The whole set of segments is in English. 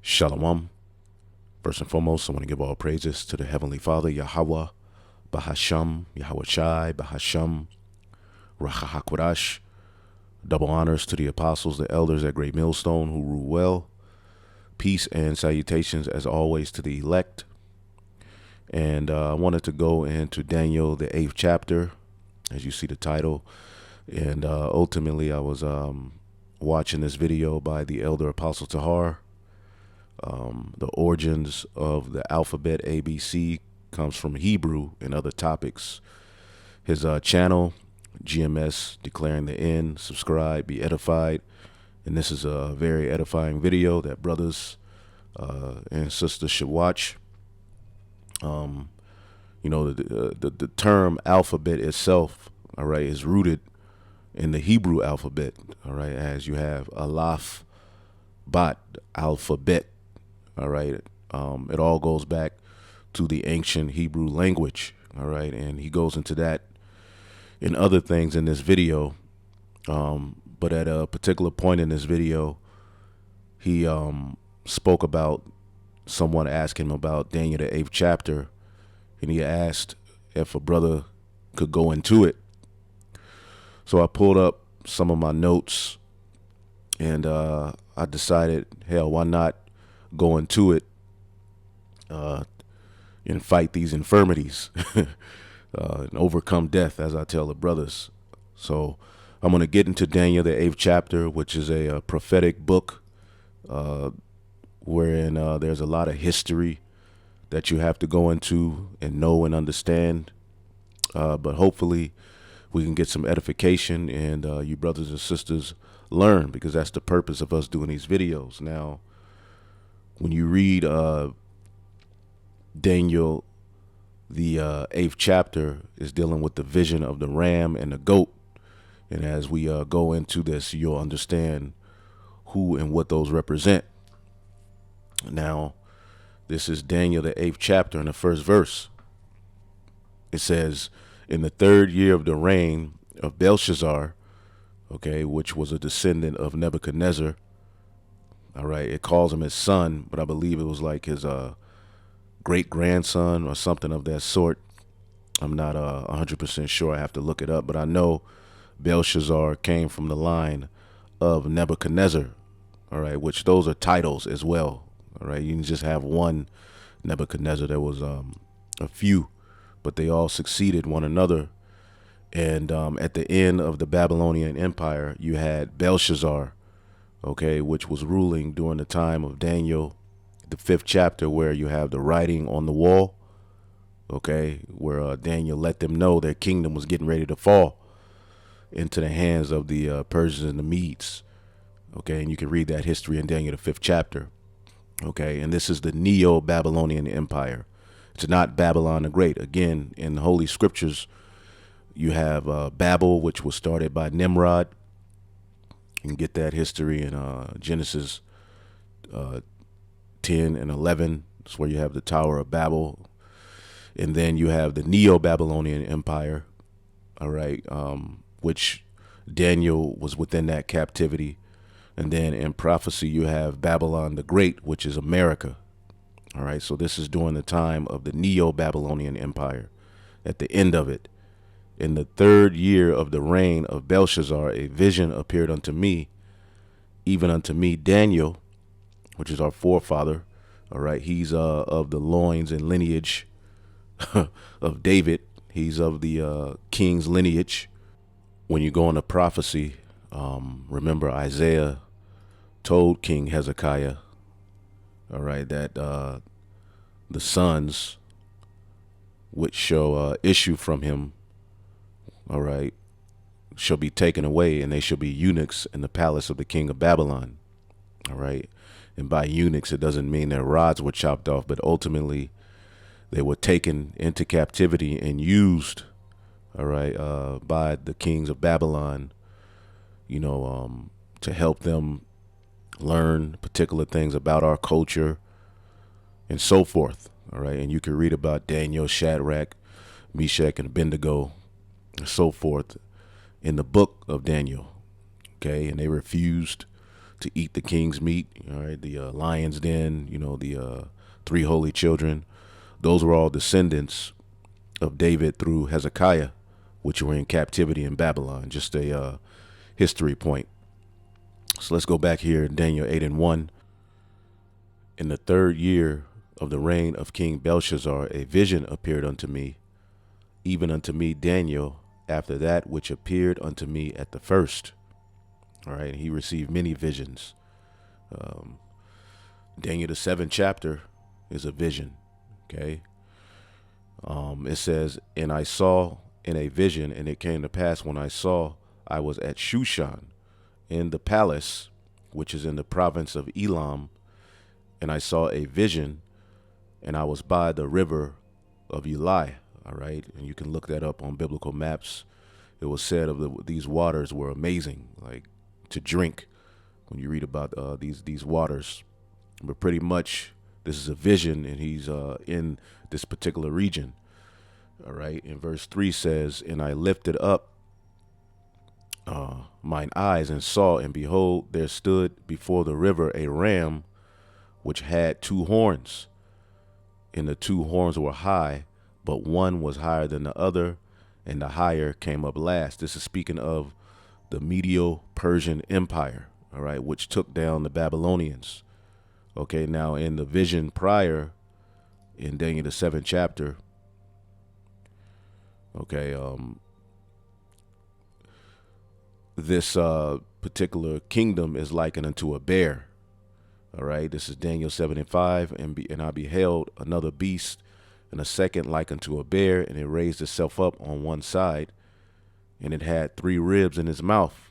Shalom. First and foremost, I want to give all praises to the Heavenly Father, Yahweh, Bahasham, Yahweh Shai, Bahasham, Rachahakwadash. Double honors to the apostles, the elders at Great Millstone who rule well. Peace and salutations, as always, to the elect. And I wanted to go into Daniel, the 8th chapter, as you see the title. And ultimately, I was watching this video by the elder Apostle Tahar. The origins of the alphabet ABC comes from Hebrew and other topics. His channel, GMS, Declaring the End. Subscribe, be edified. And this is a very edifying video that brothers and sisters should watch. You know, the term alphabet itself, all right, is rooted in the Hebrew alphabet, all right, as you have Aleph, Bat, alphabet, all right. It all goes back to the ancient Hebrew language, all right, and he goes into that and other things in this video. But at a particular point in this video, he spoke about someone asking him about Daniel, the 8th chapter, and he asked if a brother could go into it. So I pulled up some of my notes, and I decided, hell, why not go into it and fight these infirmities and overcome death, as I tell the brothers. So I'm going to get into Daniel, the 8th chapter, which is a prophetic book wherein there's a lot of history that you have to go into and know and understand. But hopefully we can get some edification and you brothers and sisters learn, because that's the purpose of us doing these videos. Now, when you read Daniel, the 8th chapter is dealing with the vision of the ram and the goat. And as we go into this, you'll understand who and what those represent. Now, this is Daniel, the 8th chapter, in the first verse. It says, in the 3rd year of the reign of Belshazzar, okay, which was a descendant of Nebuchadnezzar. All right, it calls him his son, but I believe it was like his great-grandson or something of that sort. I'm not 100% sure. I have to look it up, but I know Belshazzar came from the line of Nebuchadnezzar, all right, which those are titles as well, all right. You can just have one Nebuchadnezzar. There was a few, but they all succeeded one another. And at the end of the Babylonian Empire, you had Belshazzar, okay, which was ruling during the time of Daniel, the 5th chapter, where you have the writing on the wall, okay, where Daniel let them know their kingdom was getting ready to fall into the hands of the Persians and the Medes, okay, and you can read that history in Daniel, the 5th chapter, okay, and this is the Neo-Babylonian Empire. It's not Babylon the Great. Again, in the Holy Scriptures, you have Babel, which was started by Nimrod. You can get that history in Genesis 10 and 11. That's where you have the Tower of Babel. And then you have the Neo-Babylonian Empire, all right, which Daniel was within that captivity. And then in prophecy, you have Babylon the Great, which is America. All right, so this is during the time of the Neo-Babylonian Empire. At the end of it, in the 3rd year of the reign of Belshazzar, a vision appeared unto me, even unto me, Daniel, which is our forefather. All right, he's of the loins and lineage of David. He's of the king's lineage. When you go into prophecy, remember Isaiah told King Hezekiah, all right, that the sons which shall issue from him, all right, shall be taken away, and they shall be eunuchs in the palace of the king of Babylon. All right. And by eunuchs, it doesn't mean their rods were chopped off, but ultimately they were taken into captivity and used, all right, by the kings of Babylon, you know, to help them learn particular things about our culture and so forth. All right. And you can read about Daniel, Shadrach, Meshach, and Abednego, and so forth in the book of Daniel. Okay. And they refused to eat the king's meat. All right, the lion's den. The three holy children. Those were all descendants of David through Hezekiah, which were in captivity in Babylon. Just a history point. So let's go back here, Daniel 8:1. In the 3rd year of the reign of King Belshazzar, a vision appeared unto me, even unto me, Daniel, after that which appeared unto me at the first. All right, he received many visions. Daniel, the 7th chapter, is a vision. Okay. It says, and I saw in a vision, and it came to pass when I saw, I was at Shushan in the palace, which is in the province of Elam, and I saw a vision, and I was by the river of Uli. All right, and you can look that up on biblical maps. It was said of these waters were amazing, like to drink. When you read about these waters, but pretty much this is a vision, and he's in this particular region. All right, and verse 3 says, and I lifted up mine eyes and saw, and behold, there stood before the river a ram which had 2 horns, and the 2 horns were high, but one was higher than the other, and the higher came up last. This is speaking of the Medo-Persian Empire, all right, which took down the Babylonians. Okay, now in the vision prior, in Daniel the 7th chapter, okay, this particular kingdom is likened unto a bear. All right, this is Daniel 7:5, and I beheld another beast, and a second like unto a bear, and it raised itself up on one side, and it had 3 ribs in its mouth,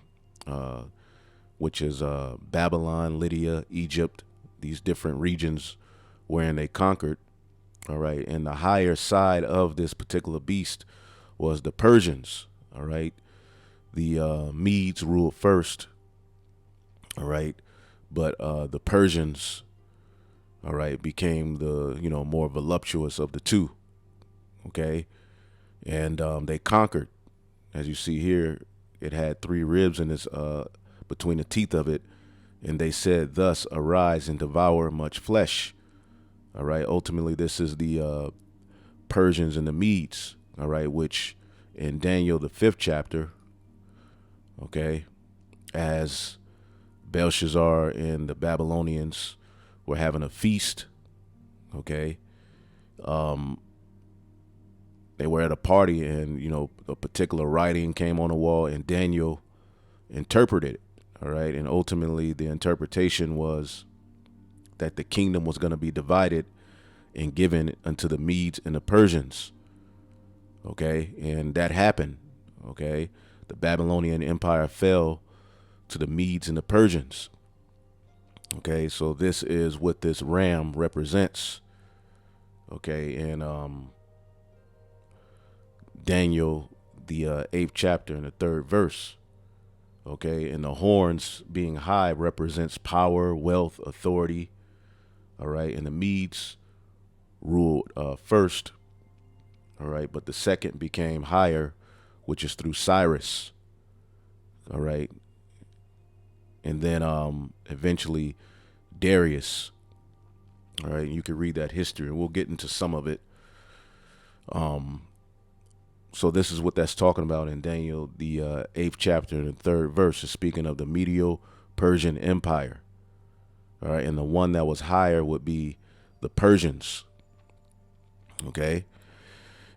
which is Babylon, Lydia, Egypt, these different regions wherein they conquered. All right, and the higher side of this particular beast was the Persians. All right, the Medes ruled first. All right, but the Persians, all right, became the more voluptuous of the two. Okay, and they conquered. As you see here, it had 3 ribs in its between the teeth of it, and they said, thus arise and devour much flesh. All right, ultimately this is the Persians and the Medes. All right, which in Daniel the 5th chapter, okay, as Belshazzar and the Babylonians were having a feast, okay, they were at a party, and a particular writing came on the wall, and Daniel interpreted it. All right, and ultimately the interpretation was that the kingdom was going to be divided and given unto the Medes and the Persians. Okay, and that happened. Okay, the Babylonian Empire fell to the Medes and the Persians. Okay, so this is what this ram represents. Okay, and Daniel, the 8th chapter and the 3rd verse. Okay, and the horns being high represents power, wealth, authority. All right, and the Medes ruled first. All right, but the second became higher, which is through Cyrus. All right, and then eventually Darius. All right, you can read that history, and we'll get into some of it. So this is what that's talking about in Daniel, the 8th chapter and the 3rd verse, is speaking of the Medo-Persian Empire. All right, and the one that was higher would be the Persians. Okay,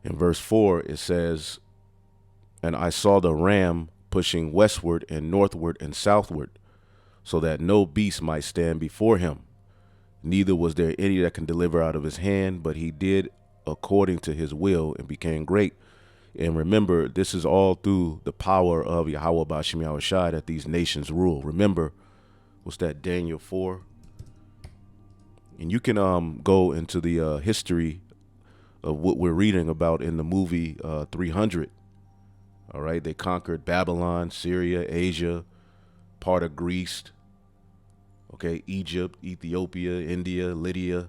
in verse 4 it says, and I saw the ram pushing westward and northward and southward, so that no beast might stand before him. Neither was there any that can deliver out of his hand, but he did according to his will and became great. And remember, this is all through the power of Yahweh Ba'ashem Yahushua that these nations rule. Remember, what's that, Daniel 4? And you can go into the history of what we're reading about in the movie 300. All right, they conquered Babylon, Syria, Asia, part of Greece. Okay, Egypt, Ethiopia, India, Lydia.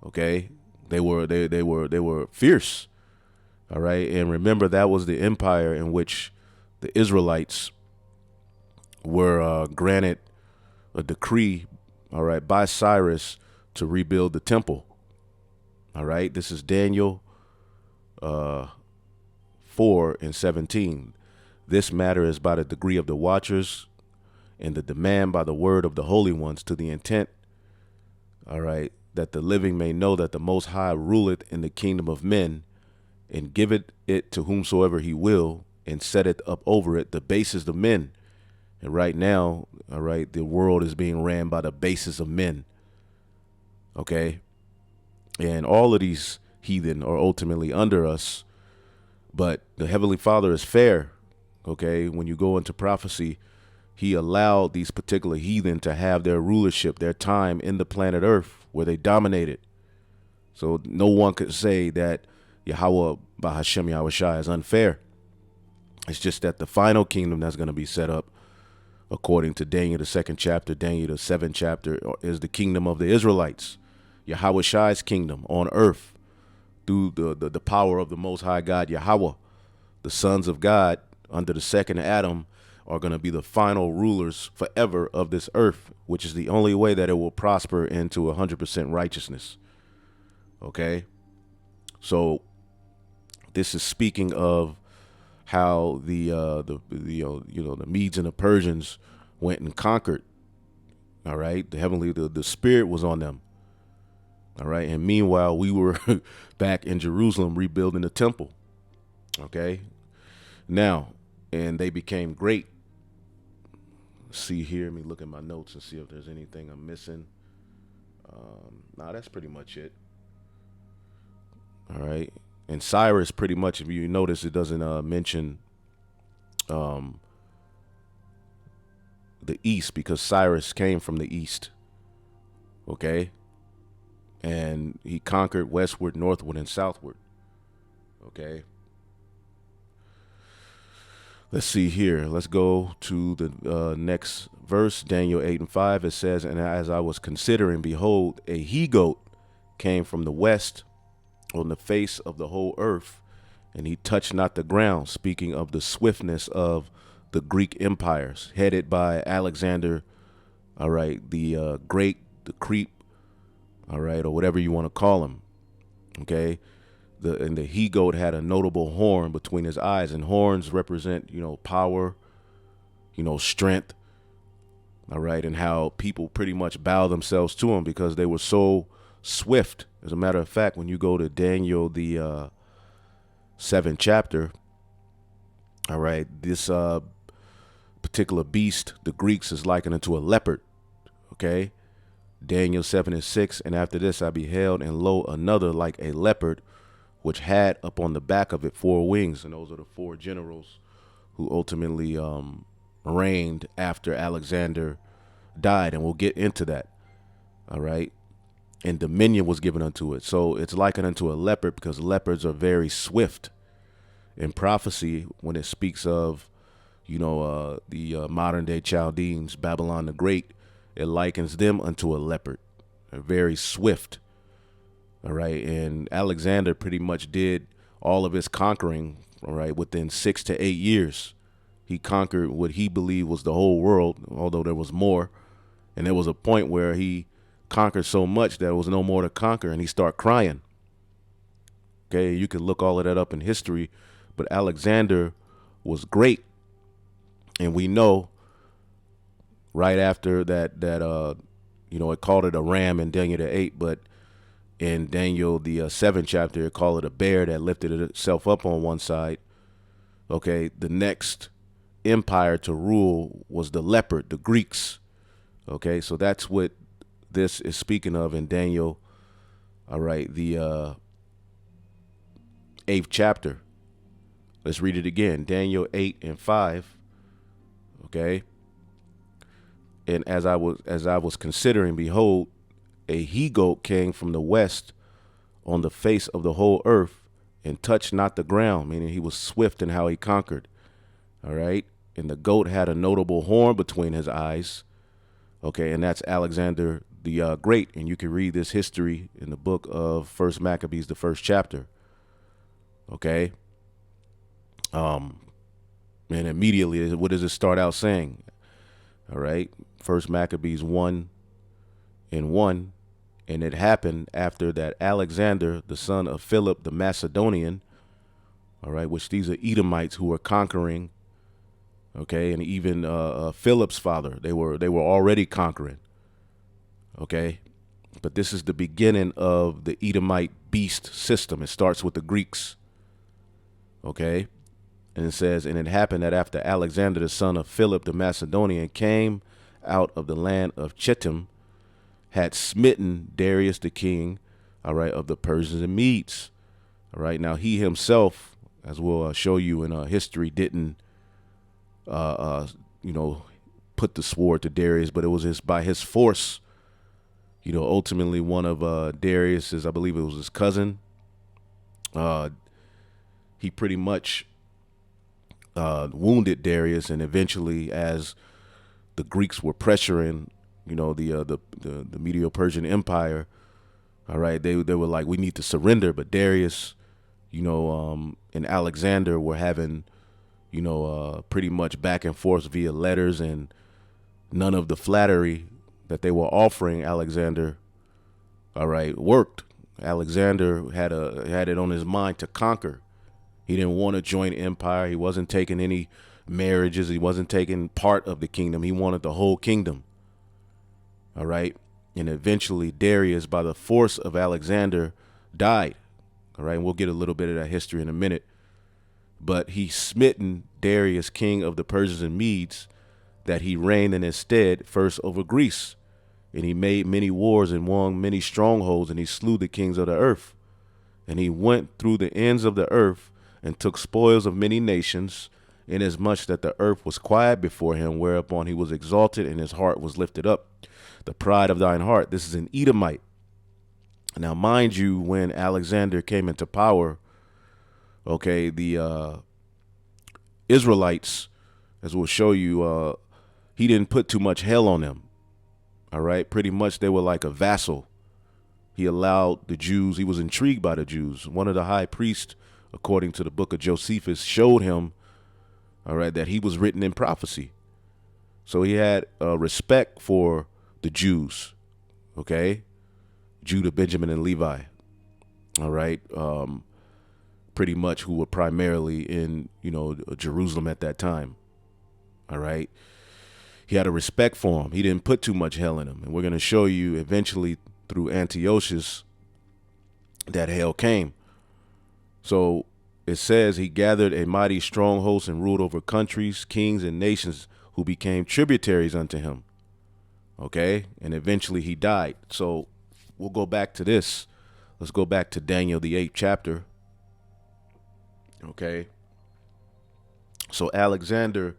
Okay, they were fierce. All right, and remember, that was the empire in which the Israelites were granted a decree, all right, by Cyrus to rebuild the temple. All right, this is Daniel 4 and 17. This matter is by the degree of the watchers and the demand by the word of the holy ones, to the intent, all right, that the living may know that the Most High ruleth in the kingdom of men, and giveth it to whomsoever he will, and setteth up over it the basis of men. And right now, all right, the world is being ran by the basis of men. Okay. And all of these heathen are ultimately under us, but the Heavenly Father is fair. Okay. When you go into prophecy, he allowed these particular heathen to have their rulership, their time in the planet Earth where they dominated. So no one could say that Yahweh Bahashem Yahushai is unfair. It's just that the final kingdom that's going to be set up, according to Daniel, the 2nd chapter, Daniel, the 7th chapter, is the kingdom of the Israelites, Yahushai's kingdom on earth through the power of the Most High God, Yahweh. The sons of God under the second Adam are going to be the final rulers forever of this earth, which is the only way that it will prosper into 100% righteousness. Okay. So this is speaking of how the Medes and the Persians went and conquered. All right. The spirit was on them. All right. And meanwhile, we were back in Jerusalem rebuilding the temple. Okay. Now, and they became great. See here, let me look at my notes and see if there's anything I'm missing. Nah, that's pretty much it. All right. And Cyrus, pretty much, if you notice, it doesn't mention the east, because Cyrus came from the east. Okay. And he conquered westward, northward, and southward. Okay. Let's see here. Let's go to the next verse, Daniel 8 and 5. It says, and as I was considering, behold, a he-goat came from the west on the face of the whole earth, and he touched not the ground, speaking of the swiftness of the Greek empires, headed by Alexander, all right, the great, the creep, all right, or whatever you want to call him, okay? And the he-goat had a notable horn between his eyes, and horns represent, power, strength, all right, and how people pretty much bow themselves to him because they were so swift. As a matter of fact, when you go to Daniel, the 7th chapter, all right, this particular beast, the Greeks is likened to a leopard, okay? Daniel 7 and 6, and after this I beheld, and lo, another like a leopard, which had upon the back of it 4 wings. And those are the 4 generals who ultimately reigned after Alexander died. And we'll get into that. All right. And dominion was given unto it. So it's likened unto a leopard because leopards are very swift. In prophecy, when it speaks of, the modern day Chaldeans, Babylon the Great, it likens them unto a leopard. They're very swift. All right. And Alexander pretty much did all of his conquering, all right, within 6 to 8 years. He conquered what he believed was the whole world, although there was more. And there was a point where he conquered so much that there was no more to conquer, and he started crying. Okay. You can look all of that up in history, but Alexander was great. And we know right after that, it called it a ram in Daniel the 8, but in Daniel, the 7th chapter, it called it a bear that lifted itself up on one side. Okay, the next empire to rule was the leopard, the Greeks. Okay, so that's what this is speaking of in Daniel. All right, the 8th chapter. Let's read it again. Daniel 8 and 5. Okay. And as I was considering, behold, a he-goat came from the west on the face of the whole earth, and touched not the ground, meaning he was swift in how he conquered. All right. And the goat had a notable horn between his eyes. Okay. And that's Alexander the Great. And you can read this history in the book of First Maccabees, the 1st chapter. Okay. And immediately, what does it start out saying? All right. First Maccabees 1:1. And it happened after that Alexander, the son of Philip the Macedonian, all right, which these are Edomites who were conquering, okay, and even Philip's father, they were already conquering, okay. But this is the beginning of the Edomite beast system. It starts with the Greeks, okay. And it says, and it happened that after Alexander, the son of Philip the Macedonian, came out of the land of Chittim, had smitten Darius the king, all right, of the Persians and Medes. All right, now he himself, as we'll show you in history, didn't, put the sword to Darius, but it was by his force. Ultimately one of Darius's, I believe it was his cousin. He pretty much wounded Darius, and eventually, as the Greeks were pressuring, the Medo-Persian Empire, all right, they were like, we need to surrender. But Darius, and Alexander were having, pretty much back and forth via letters, and none of the flattery that they were offering Alexander, all right, worked. Alexander had it on his mind to conquer. He didn't want a joint empire. He wasn't taking any marriages. He wasn't taking part of the kingdom. He wanted the whole kingdom. All right. And eventually Darius, by the force of Alexander, died. All right. And we'll get a little bit of that history in a minute. But he smitten Darius, king of the Persians and Medes, that he reigned in his stead first over Greece. And he made many wars and won many strongholds, and he slew the kings of the earth. And he went through the ends of the earth and took spoils of many nations, inasmuch that the earth was quiet before him, whereupon he was exalted and his heart was lifted up. The pride of thine heart. This is an Edomite. Now, mind you, when Alexander came into power, okay, the Israelites, as we'll show you, he didn't put too much hell on them. All right. Pretty much they were like a vassal. He allowed the Jews. He was intrigued by the Jews. One of the high priests, according to the book of Josephus, showed him, all right, that he was written in prophecy. So he had respect for the Jews. Okay. Judah, Benjamin, and Levi. All right. Pretty much who were primarily in, Jerusalem at that time. All right. He had a respect for him. He didn't put too much hell in him. And we're going to show you eventually through Antiochus that hell came. So it says he gathered a mighty strong host and ruled over countries, kings, and nations who became tributaries unto him. Okay. And eventually he died. So we'll go back to this. Let's go back to Daniel, the 8th chapter. Okay. So Alexander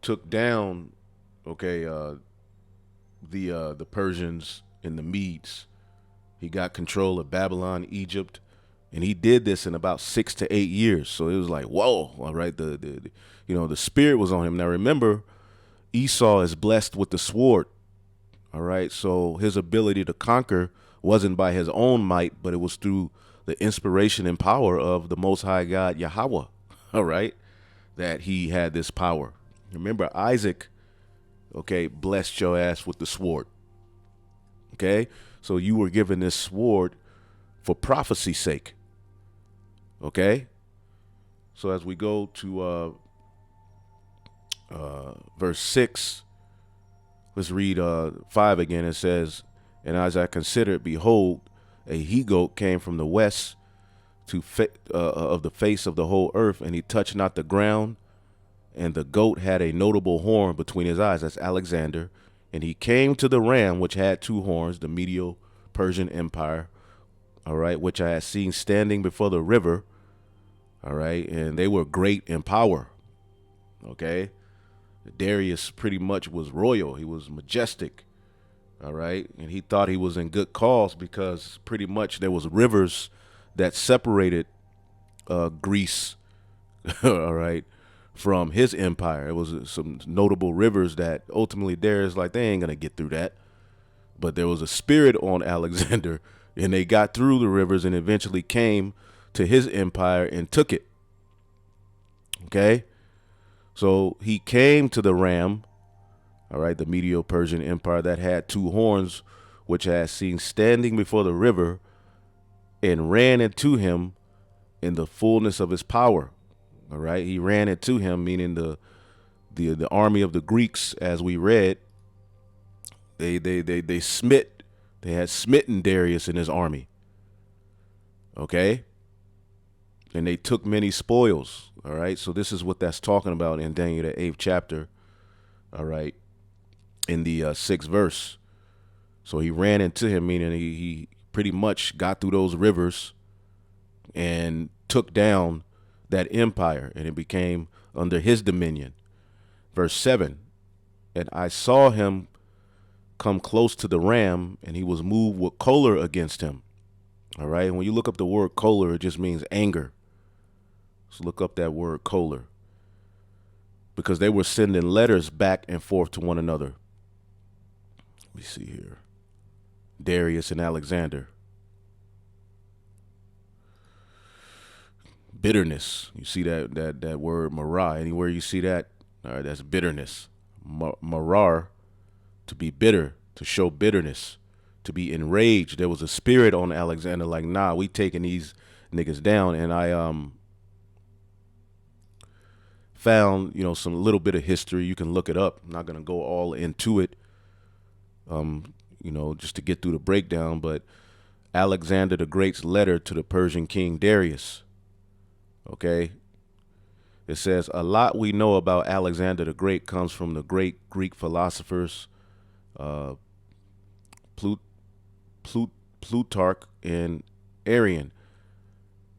took down, okay, the Persians and the Medes. He got control of Babylon, Egypt, and he did this in about 6 to 8 years. So it was like, whoa, all right, the spirit was on him. Now remember, Esau is blessed with the sword, all right? So his ability to conquer wasn't by his own might, but it was through the inspiration and power of the Most High God, Yahweh, all right, that he had this power. Remember, Isaac, okay, blessed your ass with the sword. Okay, so you were given this sword for prophecy's sake. Okay, so as we go to verse 6, let's read 5 again. It says, and as I considered, behold, a he-goat came from the west of the face of the whole earth, and he touched not the ground. And the goat had a notable horn between his eyes. That's Alexander. And he came to the ram, which had 2 horns, the Medo-Persian Empire, all right, which I had seen standing before the river, all right, and they were great in power, okay. Darius pretty much was royal. He was majestic, all right, and he thought he was in good cause because pretty much there was rivers that separated Greece, all right, from his empire. It was some notable rivers that ultimately Darius like, they ain't going to get through that. But there was a spirit on Alexander, and they got through the rivers and eventually came to his empire and took it. Okay. So he came to the ram, All right, the Medo-Persian Empire that had two horns, which I had seen standing before the river, and ran into him in the fullness of his power. All right, he ran into him, meaning the army of the Greeks, as we read. They had smitten Darius and his army. Okay, and they took many spoils. All right, so this is what that's talking about in Daniel the 8th chapter. All right, in the 6th verse. So he ran into him, meaning he pretty much got through those rivers and took down that empire, and it became under his dominion. Verse 7, and I saw him come close to the ram, and he was moved with choler against him. All right, and when you look up the word choler, it just means anger. So look up that word choler, because they were sending letters back and forth to one another. Let me see here. Darius and Alexander. Bitterness. You see that word marah. Anywhere you see that, all right, that's bitterness. Marar, to be bitter, to show bitterness, to be enraged. There was a spirit on Alexander, like, nah, we taking these niggas down. And I found, some little bit of history. You can look it up. I'm not gonna go all into it. Just to get through the breakdown, but Alexander the Great's letter to the Persian king Darius. Okay. It says, a lot we know about Alexander the Great comes from the great Greek philosophers, Plutarch and Arrian.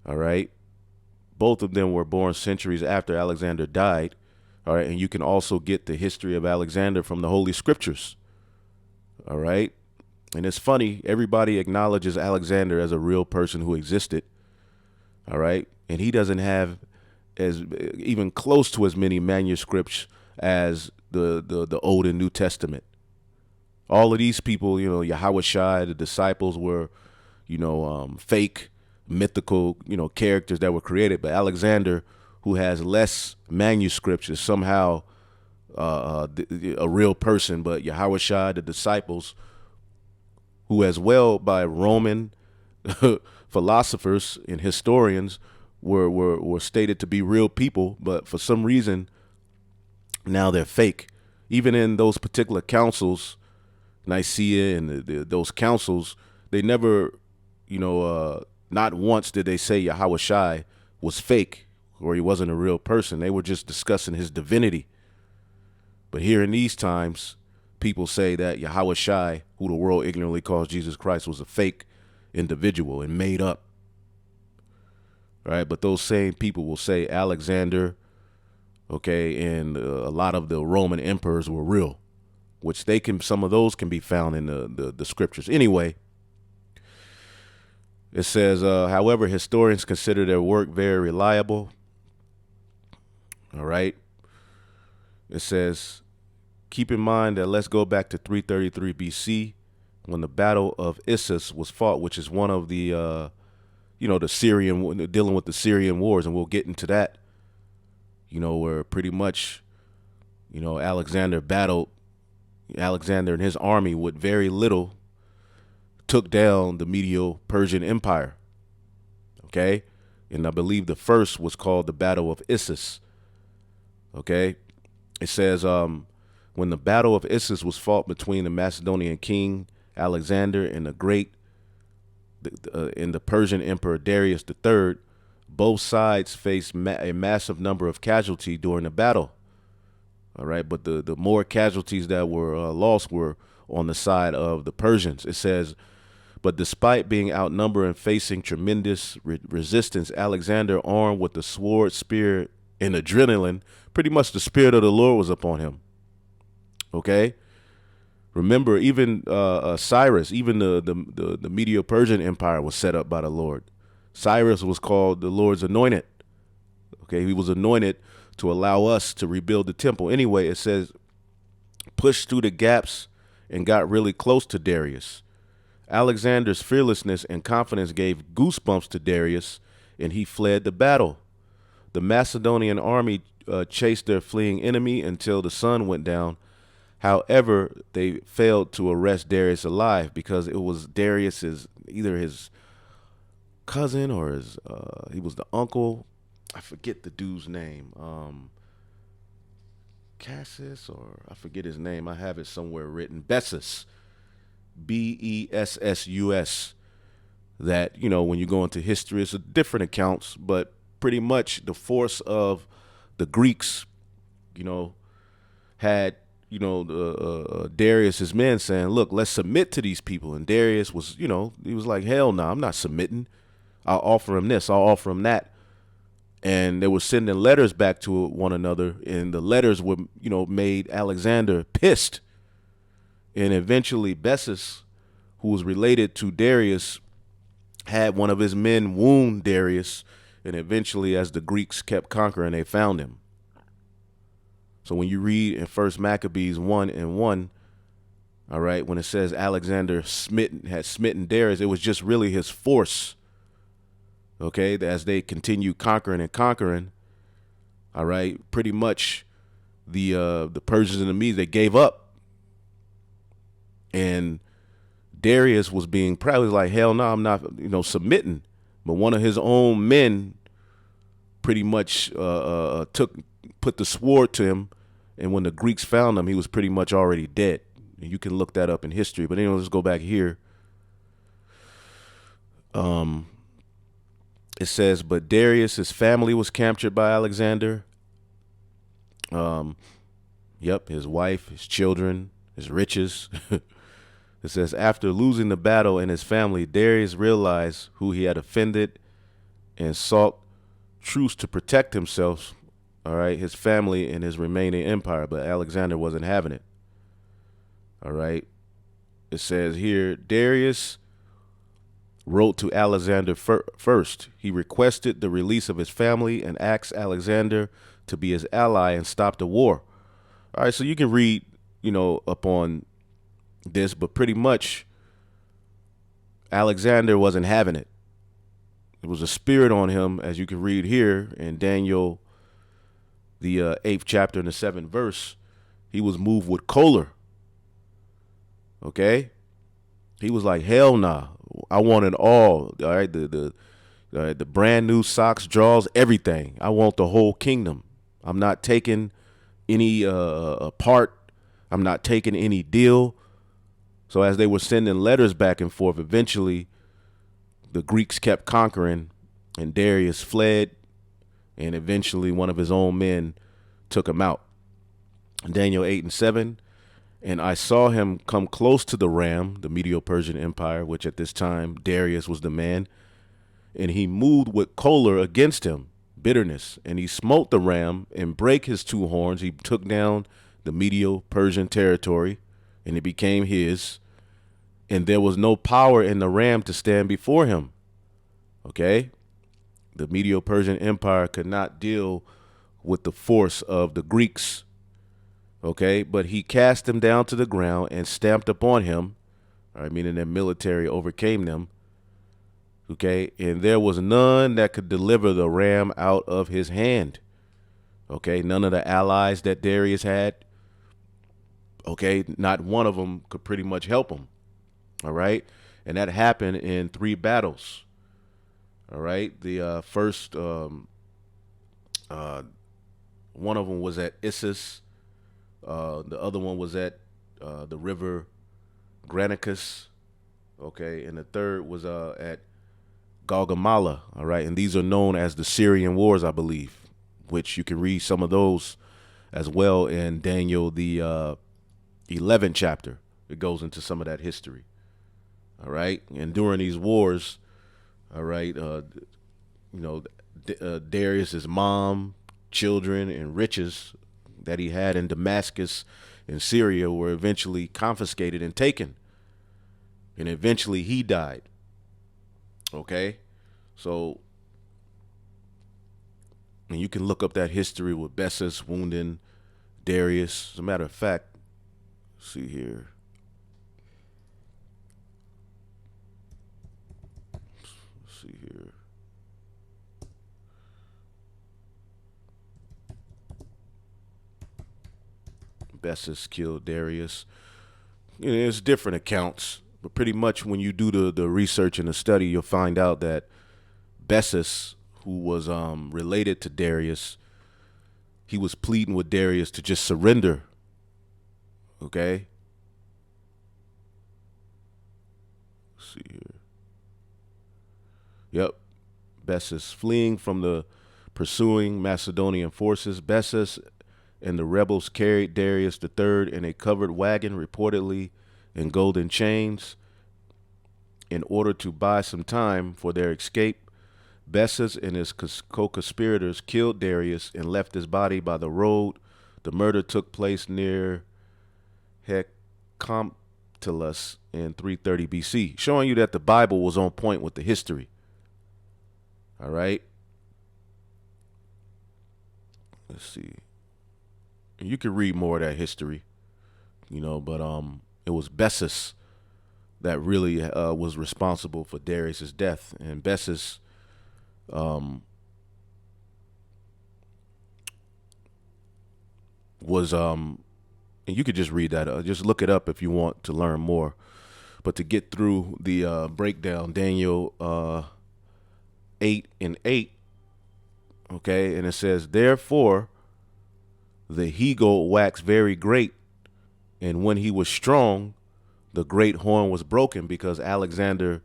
All right. Both of them were born centuries after Alexander died. All right. And you can also get the history of Alexander from the Holy Scriptures. All right. And it's funny, everybody acknowledges Alexander as a real person who existed. All right. And he doesn't have as even close to as many manuscripts as the Old and New Testament. All of these people, Yahushua, the disciples were, fake, mythical, characters that were created. But Alexander, who has less manuscripts, is somehow a real person. But Yahushua, the disciples, who as well by Roman philosophers and historians were stated to be real people, but for some reason now they're fake. Even in those particular councils, Nicaea and those councils, they never, not once did they say Yahushua was fake or he wasn't a real person. They were just discussing his divinity. But here in these times, people say that Yahushua, who the world ignorantly calls Jesus Christ, was a fake individual and made up. Right? But those same people will say Alexander, okay, and a lot of the Roman emperors were real, which some of those can be found in the scriptures. Anyway, it says, however, historians consider their work very reliable. All right. It says, keep in mind that let's go back to 333 BC when the Battle of Issus was fought, which is one of the, the Syrian, dealing with the Syrian wars. And we'll get into that, where pretty much, Alexander and his army with very little took down the Medo-Persian Empire. Okay. And I believe the first was called the Battle of Issus. Okay. It says, when the Battle of Issus was fought between the Macedonian king Alexander and the Persian emperor Darius III, both sides faced a massive number of casualties during the battle. All right. But the more casualties that were lost were on the side of the Persians. It says, but despite being outnumbered and facing tremendous resistance, Alexander, armed with the sword, spear, and adrenaline, pretty much the spirit of the Lord was upon him. Okay. Remember, even Cyrus, even the Medo-Persian Empire was set up by the Lord. Cyrus was called the Lord's anointed. Okay. He was anointed to allow us to rebuild the temple. Anyway, it says, pushed through the gaps and got really close to Darius. Alexander's fearlessness and confidence gave goosebumps to Darius, and he fled the battle. The Macedonian army chased their fleeing enemy until the sun went down. However, they failed to arrest Darius alive because it was Darius's either his cousin or his he was the uncle. I forget the dude's name. Cassus, or I forget his name. I have it somewhere written. Bessus. Bessus. That, when you go into history, it's a different accounts, but pretty much the force of the Greeks, you know, had Darius's men saying, "Look, let's submit to these people." And Darius was, he was like, "Hell no, I'm not submitting. I'll offer him this. I'll offer him that." And they were sending letters back to one another, and the letters were, made Alexander pissed. And eventually, Bessus, who was related to Darius, had one of his men wound Darius, and eventually, as the Greeks kept conquering, they found him. So when you read in First Maccabees 1:1, all right, when it says Alexander had smitten Darius, it was just really his force. Okay, as they continue conquering and conquering, all right, pretty much the Persians and the Medes, they gave up, and Darius was being proud. He was like, "Hell no, I'm not, submitting." But one of his own men pretty much put the sword to him, and when the Greeks found him, he was pretty much already dead. And you can look that up in history. But anyway, let's go back here. It says, but Darius, his family was captured by Alexander. His wife, his children, his riches. It says, after losing the battle and his family, Darius realized who he had offended and sought truce to protect himself, all right, his family and his remaining empire. But Alexander wasn't having it. All right. It says here, Darius wrote to Alexander first. He requested the release of his family and asked Alexander to be his ally and stop the war. All right, so you can read, up on this, but pretty much Alexander wasn't having it. It was a spirit on him, as you can read here in Daniel, the 8th chapter and the 7th verse. He was moved with choler. Okay? He was like, hell nah. I want it all. All right, the brand new socks, drawers, everything. I want the whole kingdom. I'm not taking any part. I'm not taking any deal. So as they were sending letters back and forth, eventually the Greeks kept conquering, and Darius fled, and eventually one of his own men took him out. Daniel 8:7. And I saw him come close to the ram, the Medo-Persian Empire, which at this time Darius was the man. And he moved with choler against him, bitterness. And he smote the ram and brake his two horns. He took down the Medo-Persian territory, and it became his. And there was no power in the ram to stand before him. Okay? The Medo-Persian Empire could not deal with the force of the Greeks. Okay, but he cast them down to the ground and stamped upon him. All right, meaning their military overcame them. Okay, and there was none that could deliver the ram out of his hand. Okay, none of the allies that Darius had. Okay, not one of them could pretty much help him. All right, and that happened in 3 battles. All right, the first one of them was at Issus. The other one was at the river Granicus, okay, and the third was at Gaugamela, all right, and these are known as the Syrian Wars, I believe, which you can read some of those as well in Daniel, the 11th chapter. It goes into some of that history, all right, and during these wars, all right, Darius's mom, children, and riches that he had in Damascus and Syria were eventually confiscated and taken. And eventually he died. Okay? So, and you can look up that history with Bessus wounding Darius. As a matter of fact, see here. Let's see here. Bessus killed Darius. It's different accounts, but pretty much when you do the research and the study, you'll find out that Bessus, who was related to Darius, he was pleading with Darius to just surrender. Okay. Let's see here. Yep. Bessus fleeing from the pursuing Macedonian forces. Bessus and the rebels carried Darius III in a covered wagon, reportedly in golden chains, in order to buy some time for their escape. Bessus and his co-conspirators killed Darius and left his body by the road. The murder took place near Hecamptilus in 330 BC, showing you that the Bible was on point with the history. All right. Let's see. And you can read more of that history, but it was Bessus that really was responsible for Darius's death. And Bessus was and you could just read that. Just look it up if you want to learn more. But to get through the breakdown, Daniel 8:8, okay, and it says, therefore the he-goat waxed very great, and when he was strong, the great horn was broken, because Alexander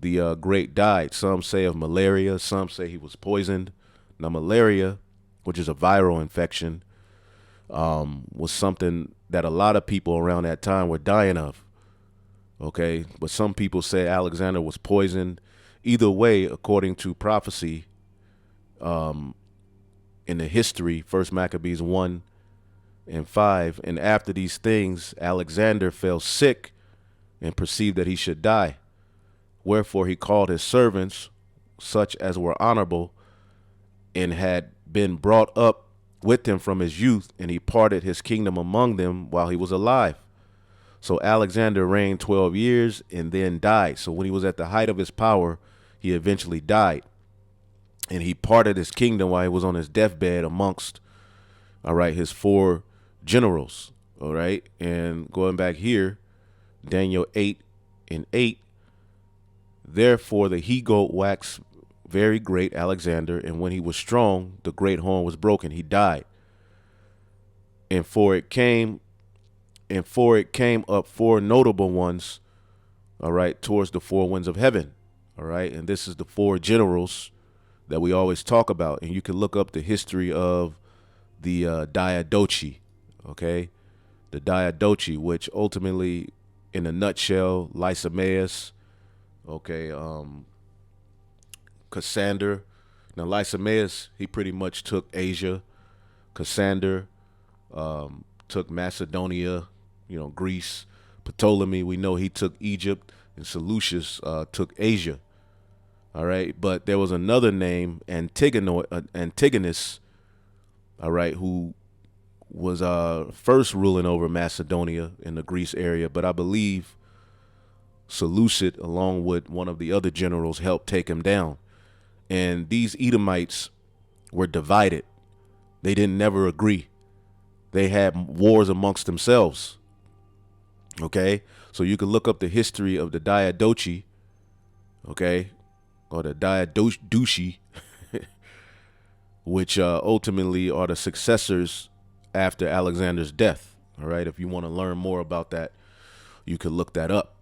the Great died. Some say of malaria, some say he was poisoned. Now, malaria, which is a viral infection, was something that a lot of people around that time were dying of. Okay, but some people say Alexander was poisoned. Either way, according to prophecy, in the history, 1 Maccabees 1:5, and after these things, Alexander fell sick and perceived that he should die. Wherefore he called his servants, such as were honorable, and had been brought up with him from his youth, and he parted his kingdom among them while he was alive. So Alexander reigned 12 years and then died. So when he was at the height of his power, he eventually died. And he parted his kingdom while he was on his deathbed amongst, all right, his 4 generals, all right? And going back here, Daniel 8:8, therefore the he-goat waxed very great, Alexander, and when he was strong, the great horn was broken. He died. And for it came up 4 notable ones, all right, towards the 4 winds of heaven, all right? And this is the 4 generals that we always talk about. And you can look up the history of the Diadochi, okay? The Diadochi, which ultimately, in a nutshell, Lysimaeus, okay, Cassander. Now, Lysimaeus, he pretty much took Asia. Cassander took Macedonia, Greece. Ptolemy, we know he took Egypt, and Seleucus took Asia. All right, but there was another name, Antigonus, all right, who was first ruling over Macedonia in the Greece area, but I believe Seleucus, along with one of the other generals, helped take him down. And these Edomites were divided. They didn't never agree. They had wars amongst themselves. Okay, so you can look up the history of the Diadochi, okay, or the Diadochi, which ultimately are the successors after Alexander's death. All right, if you want to learn more about that, you could look that up.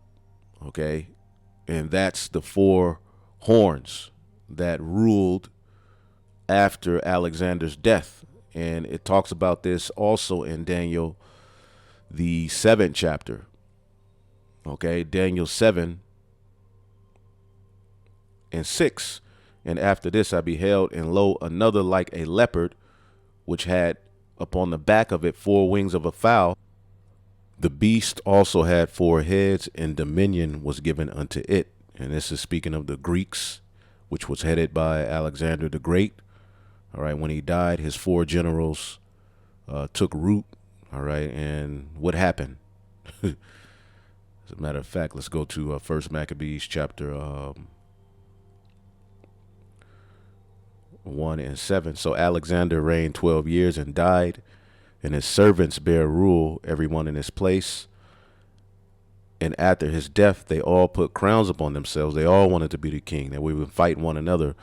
Okay, and that's the 4 horns that ruled after Alexander's death. And it talks about this also in Daniel, the 7th chapter. Okay, Daniel 7:6. And after this I beheld, and lo, another like a leopard, which had upon the back of it 4 wings of a fowl. The beast also had 4 heads, and dominion was given unto it. And this is speaking of the Greeks, which was headed by Alexander the Great. All right, when he died, his 4 generals took root. All right, and what happened? As a matter of fact, let's go to 1 Maccabees chapter 1:7. So Alexander reigned 12 years and died, and his servants bare rule, every one in his place. And after his death, they all put crowns upon themselves. They all wanted to be the king. That we would fight one another.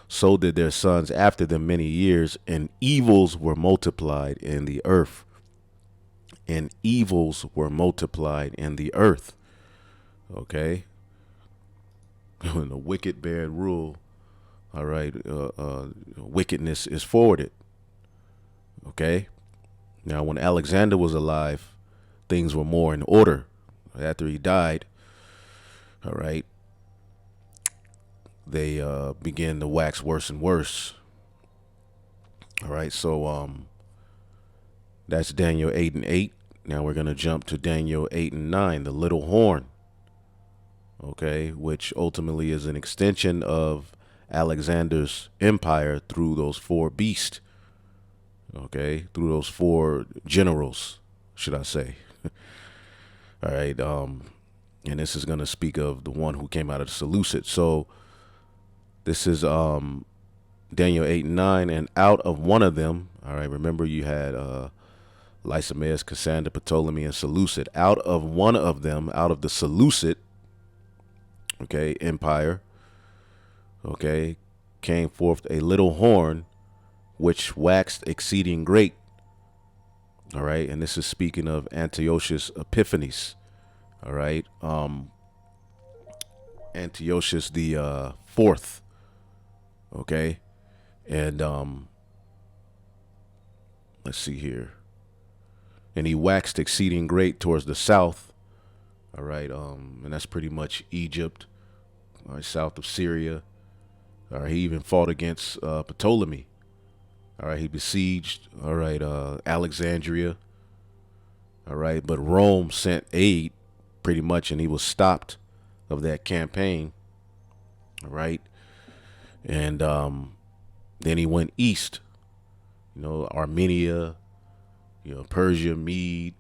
So did their sons after them many years, and evils were multiplied in the earth. And evils were multiplied in the earth. Okay? When the wicked bear rule, all right, wickedness is forwarded. Okay? Now, when Alexander was alive, things were more in order. After he died, all right, they began to wax worse and worse. All right, so that's Daniel 8 and 8. Now we're going to jump to Daniel 8 and 9, the little horn, okay, which ultimately is an extension of Alexander's empire through those four beasts, okay, through those four generals, should I say. All right, and this is going to speak of the one who came out of the Seleucid. So this is Daniel 8 and 9, and out of one of them, all right, remember you had Lysimaeus, Cassander, Ptolemy, and Seleucid. Out of one of them, out of the Seleucid, okay, empire, okay, came forth a little horn, which waxed exceeding great. All right, and this is speaking of Antiochus Epiphanes. All right, Antiochus the fourth. Okay, and let's see here. And he waxed exceeding great towards the south. All right, and that's pretty much Egypt, all right, south of Syria. All right, he even fought against Ptolemy. All right, he besieged, all right, Alexandria. All right, but Rome sent aid pretty much, and he was stopped of that campaign. All right, and then he went east, you know, Armenia, you know, Persia, Mede,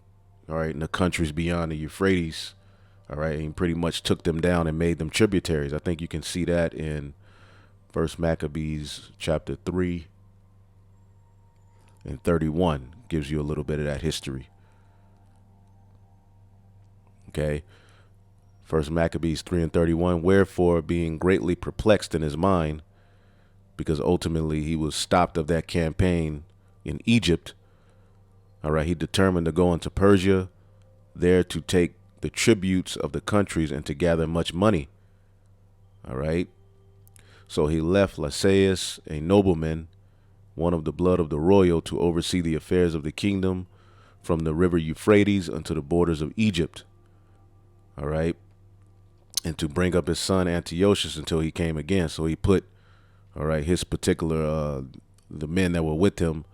all right, and the countries beyond the Euphrates. All right, and he pretty much took them down and made them tributaries. I think you can see that in First Maccabees chapter 3 and 31. Gives you a little bit of that history. Okay. First Maccabees 3 and 31. Wherefore, being greatly perplexed in his mind, because ultimately he was stopped of that campaign in Egypt, all right, he determined to go into Persia, there to take the tributes of the countries and to gather much money. All right. So he left Lysias, a nobleman, one of the blood of the royal, to oversee the affairs of the kingdom from the river Euphrates unto the borders of Egypt. All right. And to bring up his son Antiochus until he came again. So he put, all right, his particular, the men that were with him,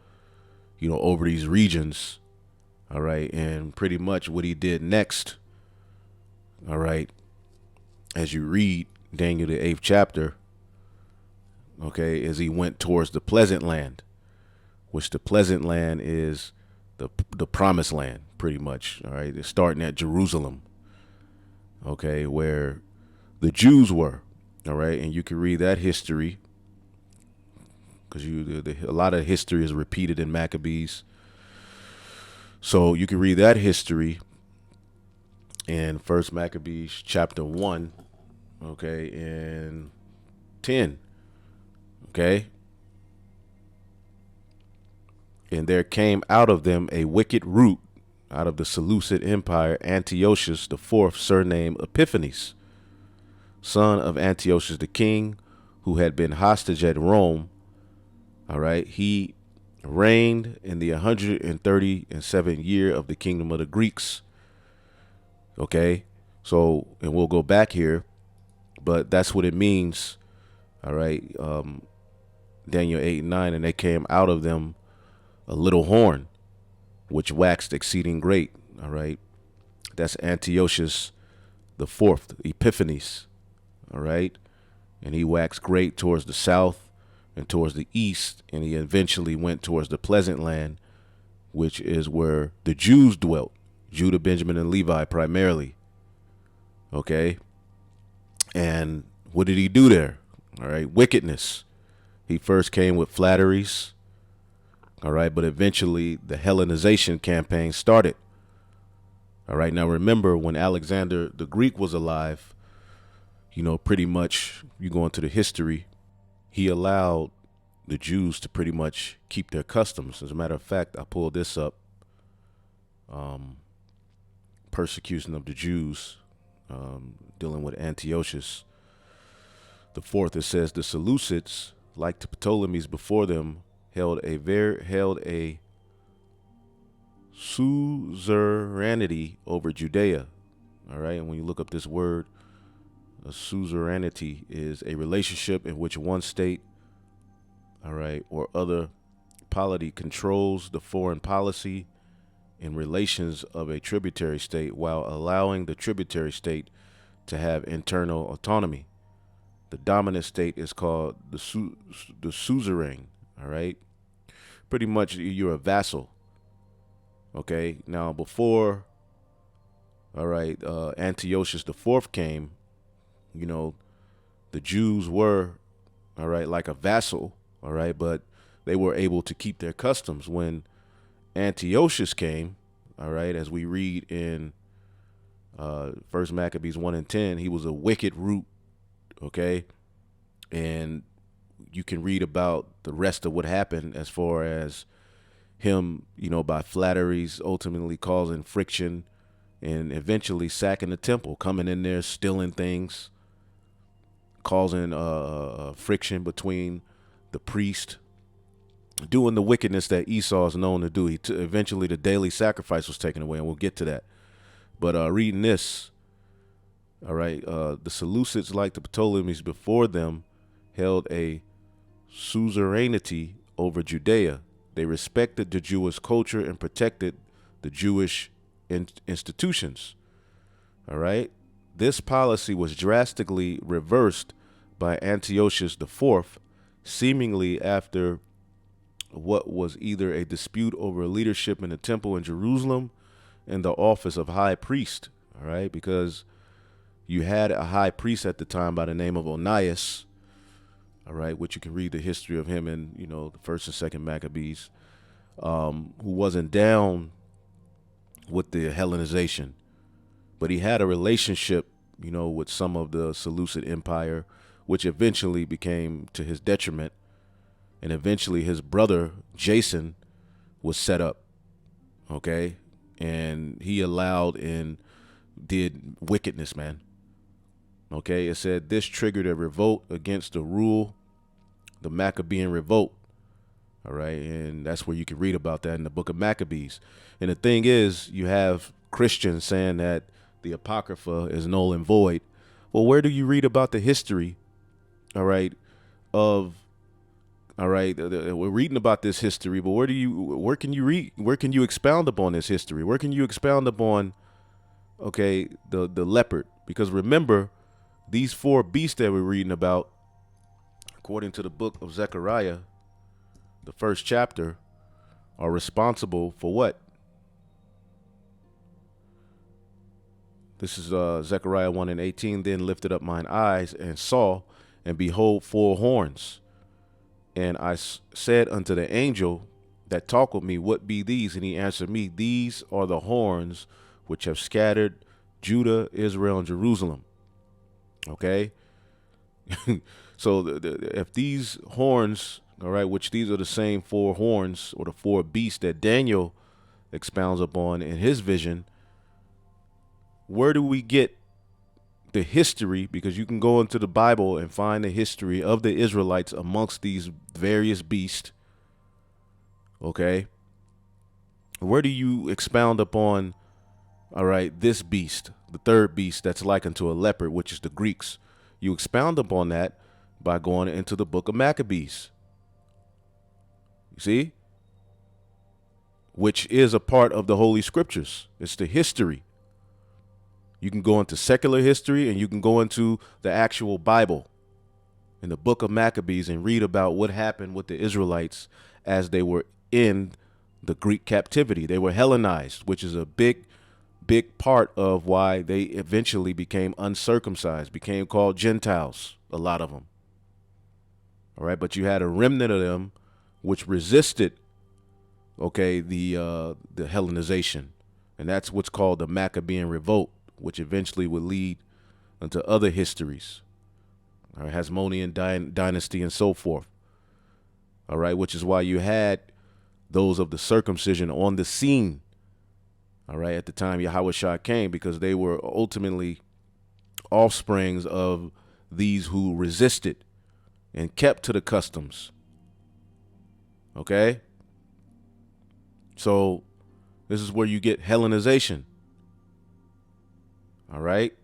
you know, over these regions. All right. And pretty much what he did next, all right, as you read Daniel, the 8th chapter, okay, is he went towards the pleasant land, which the pleasant land is the promised land, pretty much. All right. It's starting at Jerusalem, okay, where the Jews were. All right. And you can read that history, because a lot of history is repeated in Maccabees. So you can read that history in First Maccabees chapter 1, okay, and 10, okay. And there came out of them a wicked root, out of the Seleucid empire, Antiochus the fourth, surnamed Epiphanes, son of Antiochus the king, who had been hostage at Rome. All right, he reigned in the 137th year of the kingdom of the Greeks. Okay, so, and we'll go back here, but that's what it means. All right, Daniel 8 and 9, and they came out of them a little horn, which waxed exceeding great. All right, that's Antiochus the fourth, Epiphanes. All right, and he waxed great towards the south and towards the east, and he eventually went towards the pleasant land, which is where the Jews dwelt. Judah, Benjamin, and Levi primarily. Okay. And what did he do there? All right. Wickedness. He first came with flatteries. All right. But eventually the Hellenization campaign started. All right. Now, remember, when Alexander the Greek was alive, pretty much you go into the history, he allowed the Jews to pretty much keep their customs. As a matter of fact, I pulled this up. Persecution of the Jews, dealing with Antiochus the fourth. It says the Seleucids, like the Ptolemies before them, held a suzerainty over Judea. All right, and when you look up this word, a suzerainty is a relationship in which one state, all right, or other polity controls the foreign policy in relations of a tributary state while allowing the tributary state to have internal autonomy. The dominant state is called the suzerain. All right, pretty much you're a vassal. Okay, now before, all right, Antiochus the fourth came, the Jews were, all right, like a vassal, all right, but they were able to keep their customs. When Antiochus came, all right, as we read in First Maccabees 1:10, he was a wicked root, okay, and you can read about the rest of what happened as far as him, by flatteries, ultimately causing friction and eventually sacking the temple, coming in there, stealing things, causing friction between the priest, doing the wickedness that Esau is known to do. Eventually the daily sacrifice was taken away, and we'll get to that. But reading this, all right, the Seleucids, like the Ptolemies before them, held a suzerainty over Judea. They respected the Jewish culture and protected the Jewish institutions. All right. This policy was drastically reversed by Antiochus IV, seemingly after what was either a dispute over leadership in the temple in Jerusalem and the office of high priest. All right. Because you had a high priest at the time by the name of Onias, all right, which you can read the history of him in, the first and second Maccabees, who wasn't down with the Hellenization, but he had a relationship, with some of the Seleucid Empire, which eventually became to his detriment. And eventually his brother, Jason, was set up, okay? And he allowed and did wickedness, man. Okay, it said this triggered a revolt against the rule, the Maccabean revolt. All right, and that's where you can read about that in the book of Maccabees. And the thing is, you have Christians saying that the Apocrypha is null and void. Well, where do you read about the history, all right, of, all right, we're reading about this history, but where can you read, where can you expound upon this history? Where can you expound upon, okay, the leopard? Because remember, these four beasts that we're reading about, according to the book of Zechariah, the first chapter, are responsible for what? This is Zechariah 1:18. Then lifted up mine eyes and saw, and behold, four horns. And I said unto the angel that talked with me, what be these? And he answered me, these are the horns which have scattered Judah, Israel, and Jerusalem. Okay. So if these horns, all right, which these are the same four horns or the four beasts that Daniel expounds upon in his vision, where do we get the history? Because you can go into the Bible and find the history of the Israelites amongst these various beasts. Okay. Where do you expound upon, all right, this beast, the third beast that's likened to a leopard, which is the Greeks? You expound upon that by going into the book of Maccabees. You see? Which is a part of the Holy Scriptures. It's the history. You can go into secular history and you can go into the actual Bible in the book of Maccabees and read about what happened with the Israelites as they were in the Greek captivity. They were Hellenized, which is a big part of why they eventually became uncircumcised, became called Gentiles, a lot of them. All right, but you had a remnant of them which resisted, okay, the Hellenization, and that's what's called the Maccabean Revolt, which eventually would lead into other histories, all right, Hasmonean dynasty and so forth. All right, which is why you had those of the circumcision on the scene, all right, at the time Yahushua came, because they were ultimately offsprings of these who resisted and kept to the customs. Okay? So this is where you get Hellenization. All right?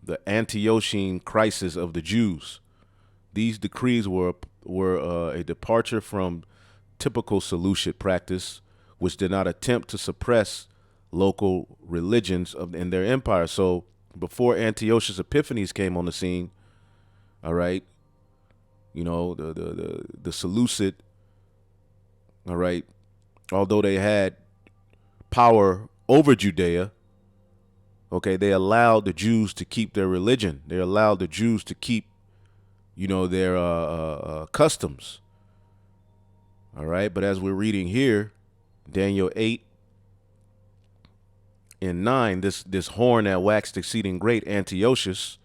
The Antiochene crisis of the Jews. These decrees were a departure from typical Seleucid practice, which did not attempt to suppress local religions in their empire. So before Antiochus Epiphanes came on the scene, all right, you know, the Seleucid, all right, although they had power over Judea, okay, they allowed the Jews to keep their religion. They allowed the Jews to keep, you know, their customs. All right, but as we're reading here, Daniel 8:9, this horn that waxed exceeding great, Antiochus,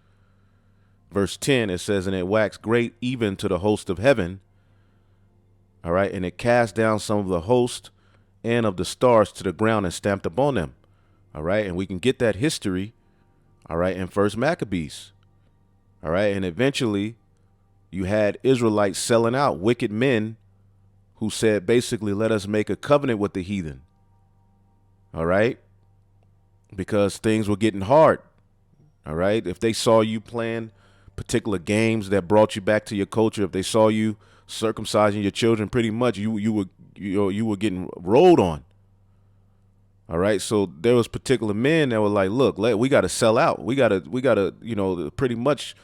verse 10, it says, and it waxed great even to the host of heaven. All right, and it cast down some of the host and of the stars to the ground and stamped upon them. All right, and we can get that history, all right, in First Maccabees. All right, and eventually you had Israelites selling out, wicked men who said, basically, let us make a covenant with the heathen. All right, because things were getting hard. All right, if they saw you playing particular games that brought you back to your culture, if they saw you circumcising your children, pretty much you were getting rolled on. All right, so there was particular men that were like, look, we got to sell out. We got to, you know, pretty much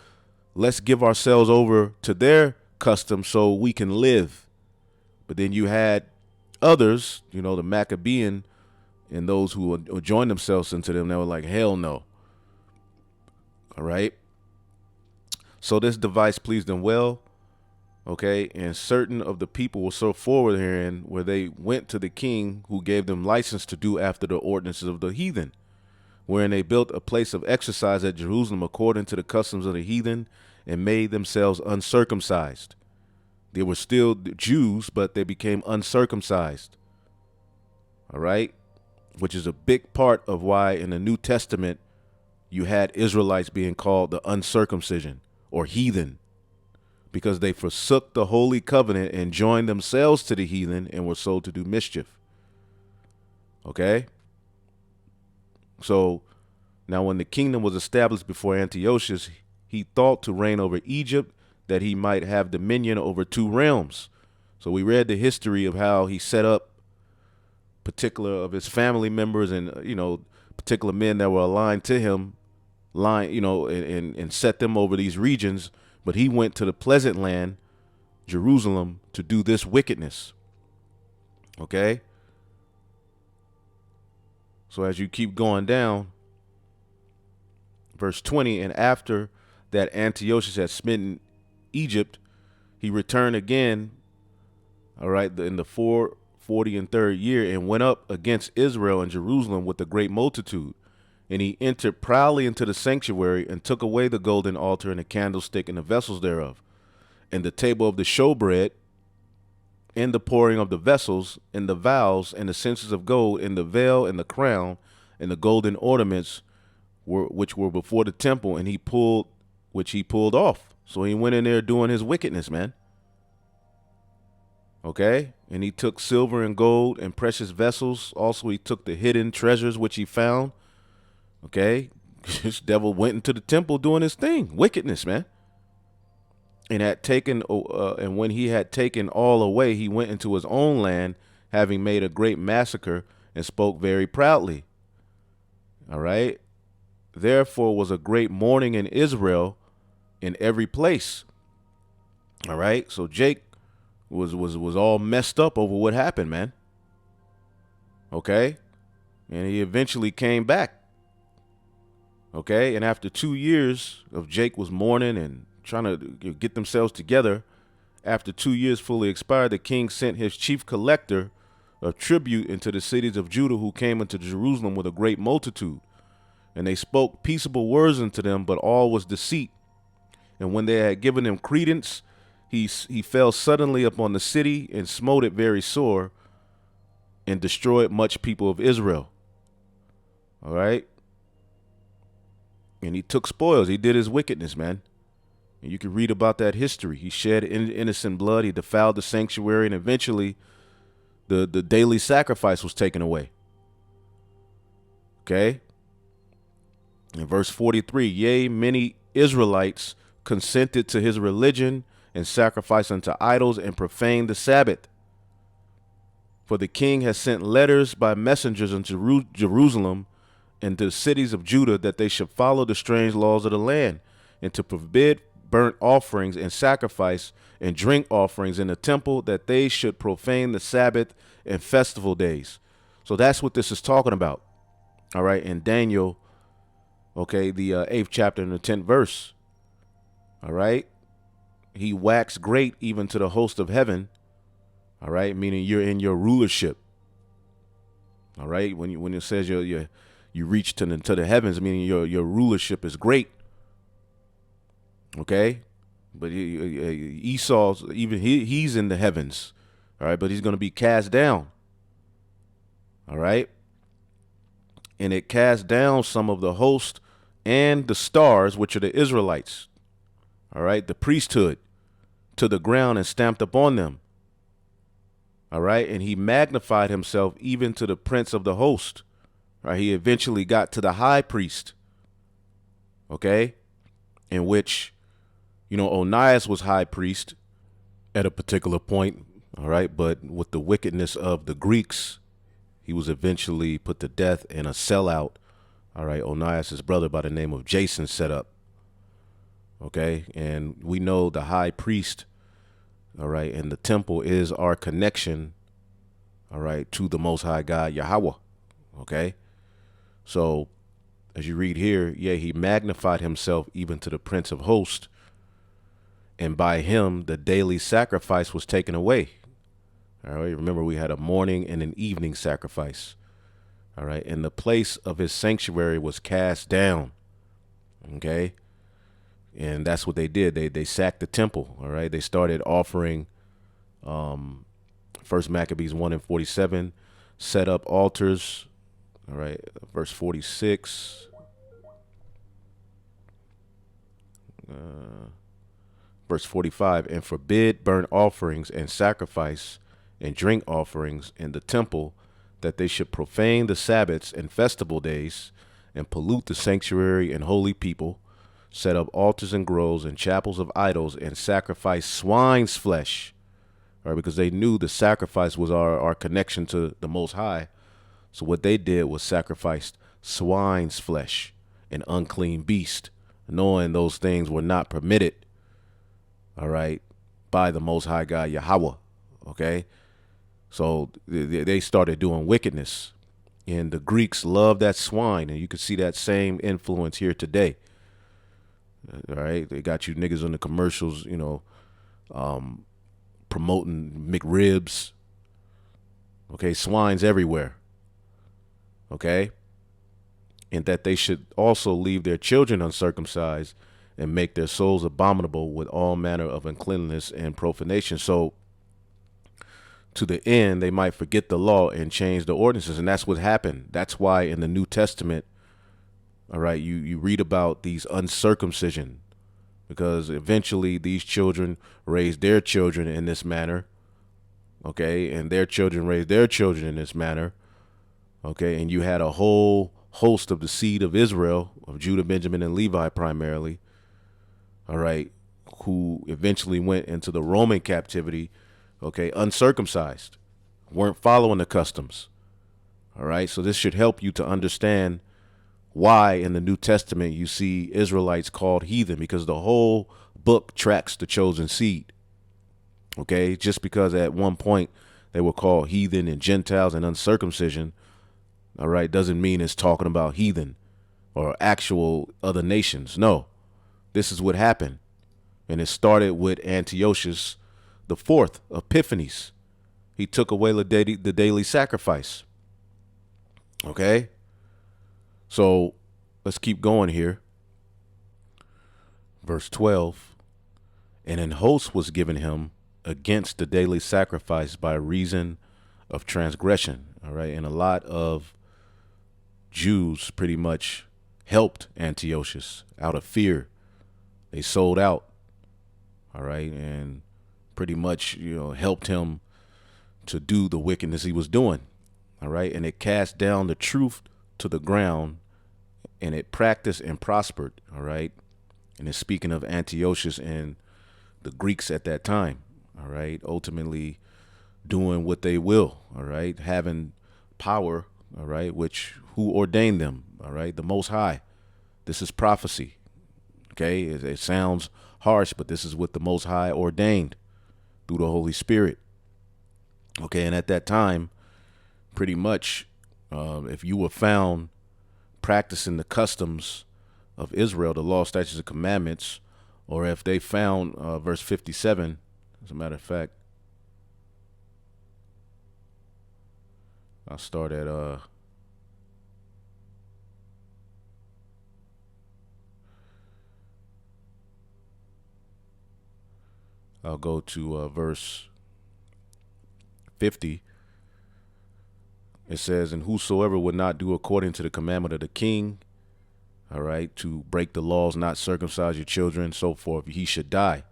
let's give ourselves over to their custom so we can live. But then you had others, you know, the Maccabean and those who joined themselves into them that were like, hell no. All right. So this device pleased them well. Okay, and certain of the people were so forward herein, where they went to the king, who gave them license to do after the ordinances of the heathen, wherein they built a place of exercise at Jerusalem according to the customs of the heathen, and made themselves uncircumcised. They were still Jews, but they became uncircumcised. All right, which is a big part of why in the New Testament you had Israelites being called the uncircumcision or heathen, because they forsook the holy covenant and joined themselves to the heathen and were sold to do mischief. Okay? So now when the kingdom was established before Antiochus, he thought to reign over Egypt, that he might have dominion over two realms. So we read the history of how he set up particular of his family members and, you know, particular men that were aligned to him, you know, and set them over these regions. But he went to the pleasant land, Jerusalem, to do this wickedness. Okay? So as you keep going down, verse 20, and after that Antiochus had smitten Egypt, he returned again, all right, in the 443rd year, and went up against Israel and Jerusalem with a great multitude. And he entered proudly into the sanctuary and took away the golden altar and the candlestick and the vessels thereof, and the table of the showbread, and the pouring of the vessels, and the vials, and the censers of gold, and the veil, and the crown, and the golden ornaments which were before the temple, and he pulled off. So he went in there doing his wickedness, man. Okay, and he took silver and gold and precious vessels. Also, he took the hidden treasures which he found. Okay, this devil went into the temple doing his thing, wickedness, man. And and when he had taken all away, he went into his own land, having made a great massacre, and spoke very proudly. All right. Therefore was a great mourning in Israel in every place. All right. So Jake was all messed up over what happened, man. Okay. And he eventually came back. Okay, and after 2 years of Jake was mourning and trying to get themselves together, after 2 years fully expired, the king sent his chief collector, of tribute into the cities of Judah, who came into Jerusalem with a great multitude. And they spoke peaceable words unto them, but all was deceit. And when they had given him credence, he fell suddenly upon the city and smote it very sore and destroyed much people of Israel. All right. And he took spoils. He did his wickedness, man. And you can read about that history. He shed innocent blood. He defiled the sanctuary, and eventually the daily sacrifice was taken away. Okay. In verse 43, yea, many Israelites consented to his religion and sacrificed unto idols and profaned the Sabbath. For the king has sent letters by messengers unto Jerusalem and to the cities of Judah that they should follow the strange laws of the land and to forbid burnt offerings and sacrifice and drink offerings in the temple, that they should profane the Sabbath and festival days. So that's what this is talking about. All right. In Daniel, okay, the 8th chapter and the 10th verse. All right. He waxed great even to the host of heaven. All right. Meaning you're in your rulership. All right. When it says you reach to the heavens, meaning your rulership is great. Okay. But Esau's, even he's in the heavens. All right. But he's going to be cast down. All right. And it cast down some of the host and the stars, which are the Israelites. All right. The priesthood, to the ground and stamped upon them. All right. And he magnified himself even to the prince of the host. Right. He eventually got to the high priest. Okay. In which, Onias was high priest at a particular point. All right. But with the wickedness of the Greeks, he was eventually put to death, and a sellout. All right. Onias' brother by the name of Jason set up. Okay. And we know the high priest. All right. And the temple is our connection. All right. To the Most High God, Yahweh. Okay. So as you read here, he magnified himself even to the Prince of Hosts. And by him, the daily sacrifice was taken away. All right. Remember, we had a morning and an evening sacrifice. All right. And the place of his sanctuary was cast down. Okay. And that's what they did. They sacked the temple. All right. They started offering, First Maccabees 1:47, set up altars. All right. Verse 46. Verse 45, and forbid burnt offerings and sacrifice and drink offerings in the temple, that they should profane the Sabbaths and festival days and pollute the sanctuary and holy people, set up altars and groves and chapels of idols, and sacrifice swine's flesh. All right, because they knew the sacrifice was our connection to the Most High. So what they did was sacrificed swine's flesh, an unclean beast, knowing those things were not permitted, all right, by the Most High God, Yahweh. Okay. So they started doing wickedness, and the Greeks loved that swine. And you can see that same influence here today. All right. They got you niggas on the commercials, promoting McRibs. Okay. Swines everywhere. Okay. And that they should also leave their children uncircumcised and make their souls abominable with all manner of uncleanness and profanation. So to the end, they might forget the law and change the ordinances. And that's what happened. That's why in the New Testament, all right, you read about these uncircumcision, because eventually these children raised their children in this manner. Okay. And their children raised their children in this manner. Okay. And you had a whole host of the seed of Israel, of Judah, Benjamin, and Levi primarily. All right. Who eventually went into the Roman captivity. Okay. Uncircumcised, weren't following the customs. All right. So this should help you to understand why in the New Testament you see Israelites called heathen, because the whole book tracks the chosen seed. Okay. Just because at one point they were called heathen and Gentiles and uncircumcision. All right. Doesn't mean it's talking about heathen or actual other nations. No, this is what happened. And it started with Antiochus the fourth, Epiphanes. he took away the daily sacrifice. Okay? So let's keep going here. Verse 12. And an host was given him against the daily sacrifice by reason of transgression. All right. And a lot of Jews pretty much helped Antiochus out of fear. They sold out. All right. And pretty much, helped him to do the wickedness he was doing. All right. And it cast down the truth to the ground, and it practiced and prospered. All right. And it's speaking of Antiochus and the Greeks at that time. All right. Ultimately doing what they will. All right. Having power. All right. Who ordained them? All right. The Most High. This is prophecy. Okay. It sounds harsh, but this is what the Most High ordained through the Holy Spirit. Okay. And at that time, pretty much, if you were found practicing the customs of Israel, the law, statutes, and commandments, or if they found verse 57, as a matter of fact, I'll start at I'll go to verse 50. It says, and whosoever would not do according to the commandment of the king, all right, to break the laws, not circumcise your children, so forth, he should die.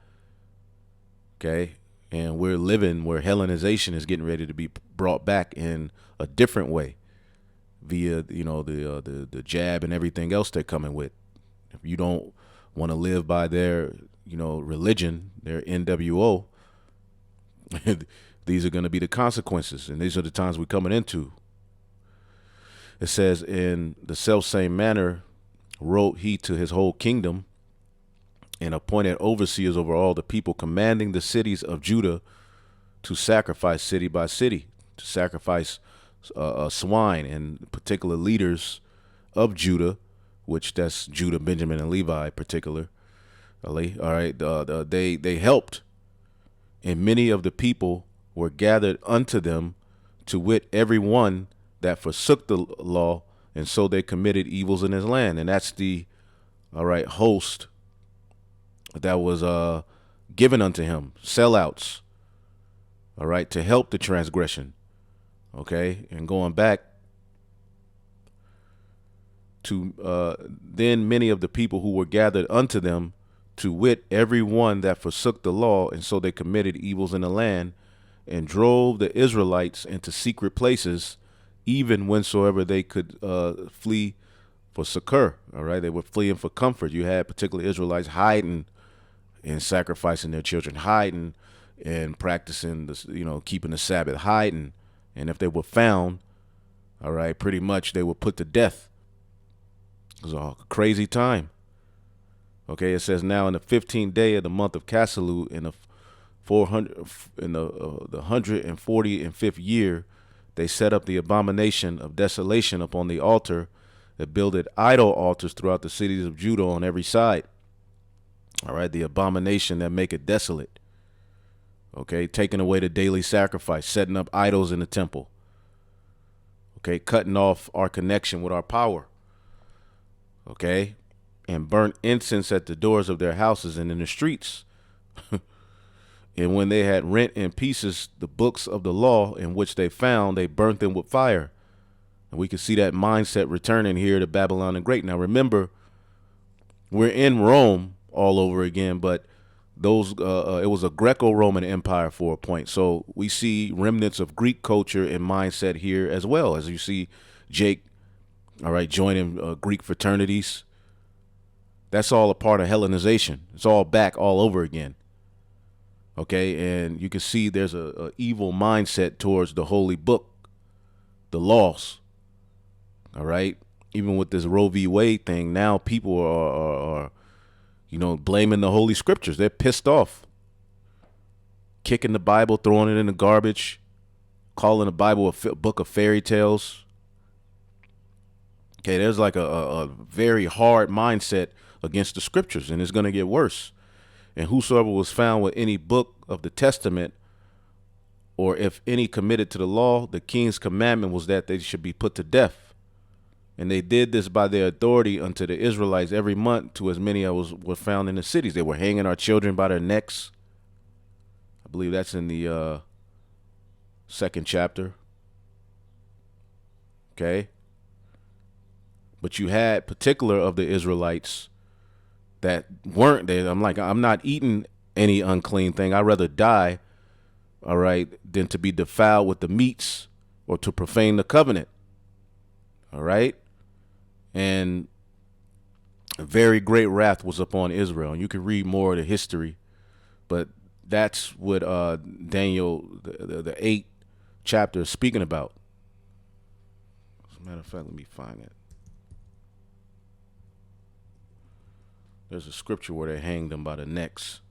Okay. And we're living where Hellenization is getting ready to be brought back in a different way via, the jab and everything else they're coming with. If you don't want to live by their, religion, their NWO, these are going to be the consequences. And these are the times we're coming into. It says, in the selfsame manner wrote he to his whole kingdom, and appointed overseers over all the people, commanding the cities of Judah to sacrifice city by city, to sacrifice swine, and particular leaders of Judah, which that's Judah, Benjamin, and Levi particularly. All right, they helped, and many of the people were gathered unto them, to wit, every one that forsook the law, and so they committed evils in his land. And that's the, host that was given unto him, sellouts, all right, to help the transgression. Okay, and going back to then many of the people who were gathered unto them, to wit, every one that forsook the law, and so they committed evils in the land, and drove the Israelites into secret places, even whensoever they could flee for succor. All right, they were fleeing for comfort. You had particular Israelites hiding and sacrificing their children, hiding and practicing this, keeping the Sabbath, hiding. And if they were found, all right, pretty much they were put to death. It was a crazy time. Okay, it says, now in the 15th day of the month of Casleu, in the 145th year, they set up the abomination of desolation upon the altar, that builded idol altars throughout the cities of Judah on every side. All right, the abomination that make it desolate. Okay, taking away the daily sacrifice, setting up idols in the temple. Okay, cutting off our connection with our power. Okay, and burnt incense at the doors of their houses and in the streets. And when they had rent in pieces the books of the law in which they found, they burnt them with fire. And we can see that mindset returning here to Babylon the Great. Now, remember, we're in Rome all over again, but it was a Greco-Roman empire for a point. So we see remnants of Greek culture and mindset here as well, as you see Jake, all right, joining Greek fraternities. That's all a part of Hellenization. It's all back all over again. Okay, and you can see there's a evil mindset towards the holy book, the laws. All right, even with this Roe v. Wade thing, now people are blaming the Holy Scriptures. They're pissed off, kicking the Bible, throwing it in the garbage, calling the Bible a book of fairy tales. Okay, there's like a very hard mindset against the Scriptures, and it's going to get worse. And whosoever was found with any book of the testament or if any committed to the law, the king's commandment was that they should be put to death. And they did this by their authority unto the Israelites every month, to as many as were found in the cities. They were hanging our children by their necks. I believe that's in the second chapter. Okay. But you had particular of the Israelites that weren't there. I'm like, I'm not eating any unclean thing. I'd rather die, all right, than to be defiled with the meats or to profane the covenant. All right. And a very great wrath was upon Israel. And you can read more of the history, but that's what Daniel, the 8th chapter, is speaking about. As a matter of fact, let me find it. There's a scripture where they hanged them by the necks.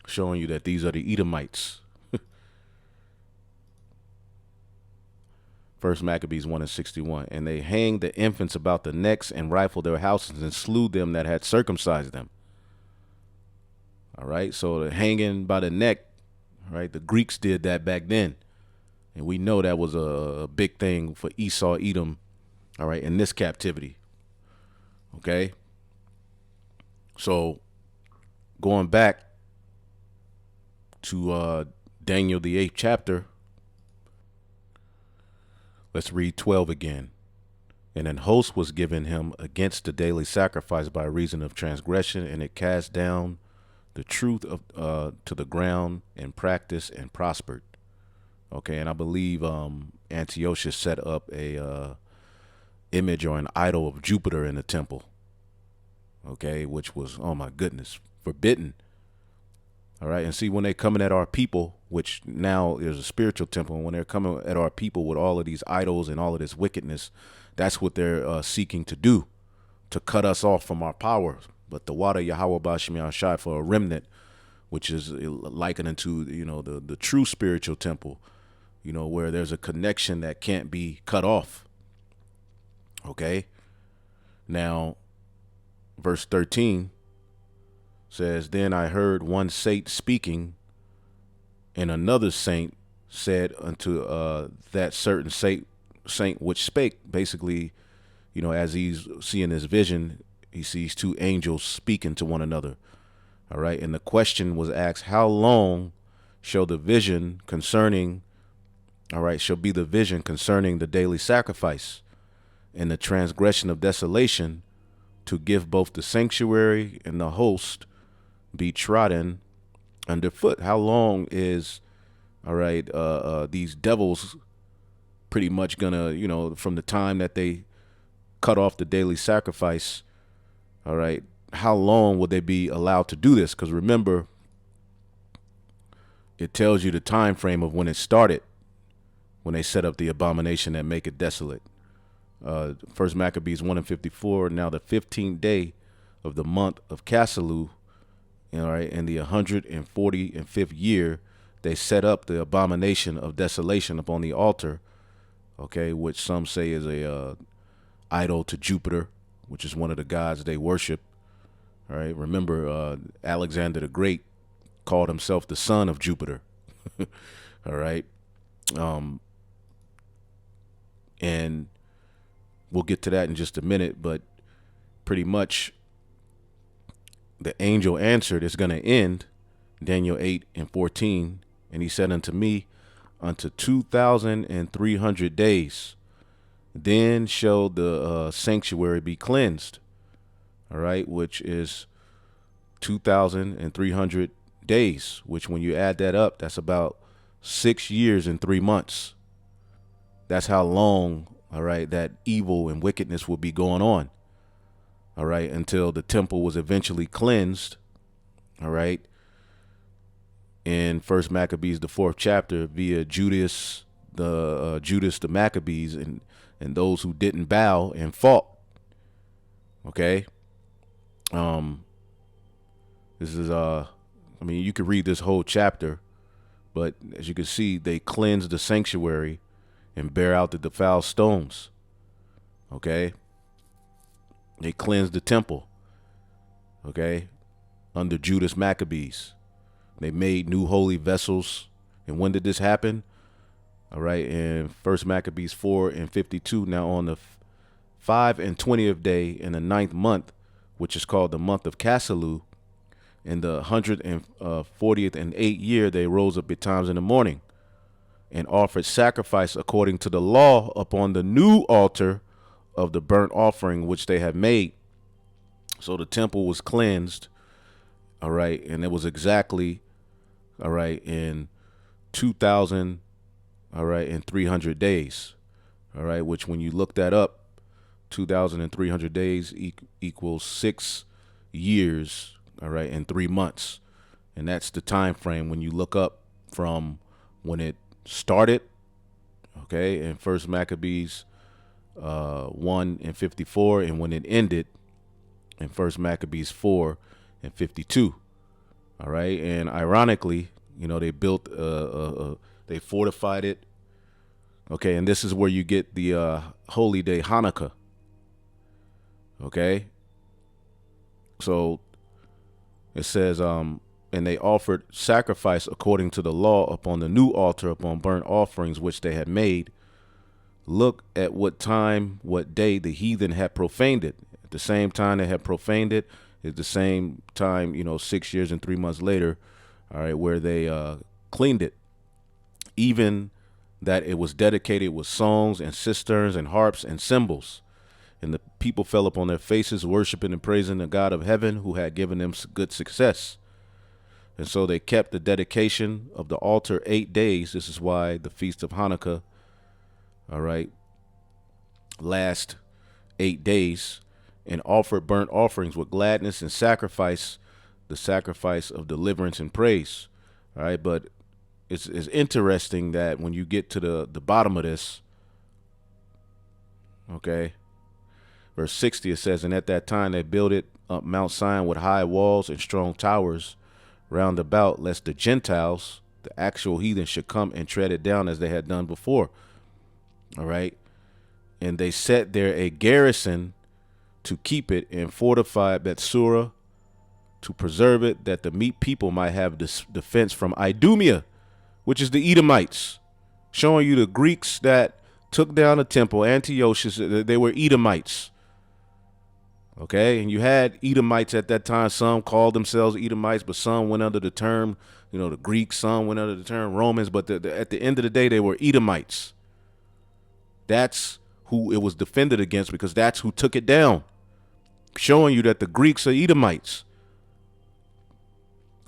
Showing you that these are the Edomites. First Maccabees 1:61. And they hanged the infants about the necks and rifled their houses and slew them that had circumcised them. All right. So the hanging by the neck, right? The Greeks did that back then. And we know that was a big thing for Esau, Edom, all right, in this captivity. Okay. So going back to Daniel, the 8th chapter, let's read 12 again. And an host was given him against the daily sacrifice by reason of transgression, and it cast down the truth of to the ground and practiced and prospered. Okay, and I believe Antiochus set up a image or an idol of Jupiter in the temple. Okay, which was, oh my goodness, forbidden. All right, and see, when they're coming at our people, which now is a spiritual temple, and when they're coming at our people with all of these idols and all of this wickedness, that's what they're seeking to do, to cut us off from our power. But the water Yahweh Bashim Yahshai for a remnant, which is likened unto, the true spiritual temple, where there's a connection that can't be cut off. Okay. Now, verse 13 says, then I heard one saint speaking, and another saint said unto that certain saint which spake. Basically, as he's seeing this vision, he sees two angels speaking to one another. All right. And the question was asked, how long shall the vision concerning, shall be the vision concerning the daily sacrifice and the transgression of desolation, to give both the sanctuary and the host be trodden underfoot? How long is, these devils pretty much gonna, from the time that they cut off the daily sacrifice, all right, how long will they be allowed to do this? Because remember, it tells you the time frame of when it started, when they set up the abomination that make it desolate. First Maccabees 1:54. Now the 15th day of the month of Caselu, in the 145th year, they set up the abomination of desolation upon the altar, okay, which some say is a idol to Jupiter, which is one of the gods they worship. All right. Remember, Alexander the Great called himself the son of Jupiter. All right. And we'll get to that in just a minute, but pretty much the angel answered, it's going to end, Daniel 8:14. And he said unto me, unto 2,300 days, then shall the sanctuary be cleansed. All right, which is 2,300 days, which when you add that up, that's about 6 years and 3 months. That's how long, that evil and wickedness will be going on. All right, until the temple was eventually cleansed. All right. In First Maccabees, the 4th chapter, via Judas the Maccabees, and those who didn't bow and fought. Okay. This is you could read this whole chapter, but as you can see, they cleanse the sanctuary and bear out the defiled stones. Okay. They cleanse the temple. Okay. under Judas Maccabees. They made new holy vessels. And when did this happen? All right, in First Maccabees 4:52. Now on the 5 and 20th day in the 9th month, which is called the month of Caselu, in the 140th and 8th year, they rose up betimes in the morning and offered sacrifice according to the law upon the new altar of the burnt offering which they had made. So the temple was cleansed, all right, and it was exactly, all right, in 2,000, all right, in 300 days, all right, which when you look that up, 2,300 days equals 6 years, all right, and 3 months. And that's the time frame when you look up from when it started, okay, in First Maccabees 1:54, and when it ended in First Maccabees 4:52. All right, and ironically, you know, they built they fortified it. Okay, and this is where you get the holy day Hanukkah. Okay, so it says, and they offered sacrifice according to the law upon the new altar upon burnt offerings which they had made. Look at what time, what day the heathen had profaned it. At the same time they had profaned it, at the same time, you know, 6 years and 3 months later, all right, where they cleaned it. Even that it was dedicated with songs and cisterns and harps and cymbals. And the people fell upon their faces, worshiping and praising the God of heaven who had given them good success. And so they kept the dedication of the altar 8 days. This is why the Feast of Hanukkah, all right, last 8 days, and offered burnt offerings with gladness and sacrifice, the sacrifice of deliverance and praise. All right, but it's interesting that when you get to the bottom of this, okay, verse 60, it says, and at that time they builded up Mount Zion with high walls and strong towers round about, lest the Gentiles, the actual heathen, should come and tread it down as they had done before. All right. And they set there a garrison to keep it, and fortified Bethsura to preserve it, that the meek people might have defense from Idumea, which is the Edomites, showing you the Greeks that took down the temple, Antiochus, they were Edomites. Okay, and you had Edomites at that time. Some called themselves Edomites, but some went under the term, you know, the Greeks. Some went under the term Romans, but at the end of the day, they were Edomites. That's who it was defended against, because that's who took it down, showing you that the Greeks are Edomites.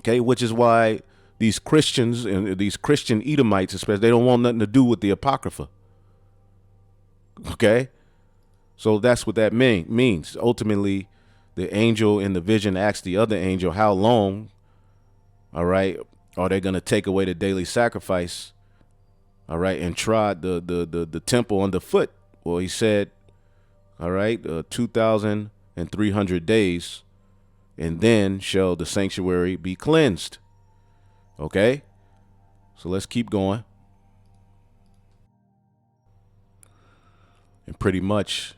Okay, which is why these Christians and these Christian Edomites, especially, they don't want nothing to do with the Apocrypha. Okay. So that's what that means. Ultimately, the angel in the vision asked the other angel, how long, all right, are they going to take away the daily sacrifice, all right, and trod the temple underfoot? Well, he said, all right, 2,300 days, and then shall the sanctuary be cleansed. Okay, so let's keep going. And pretty much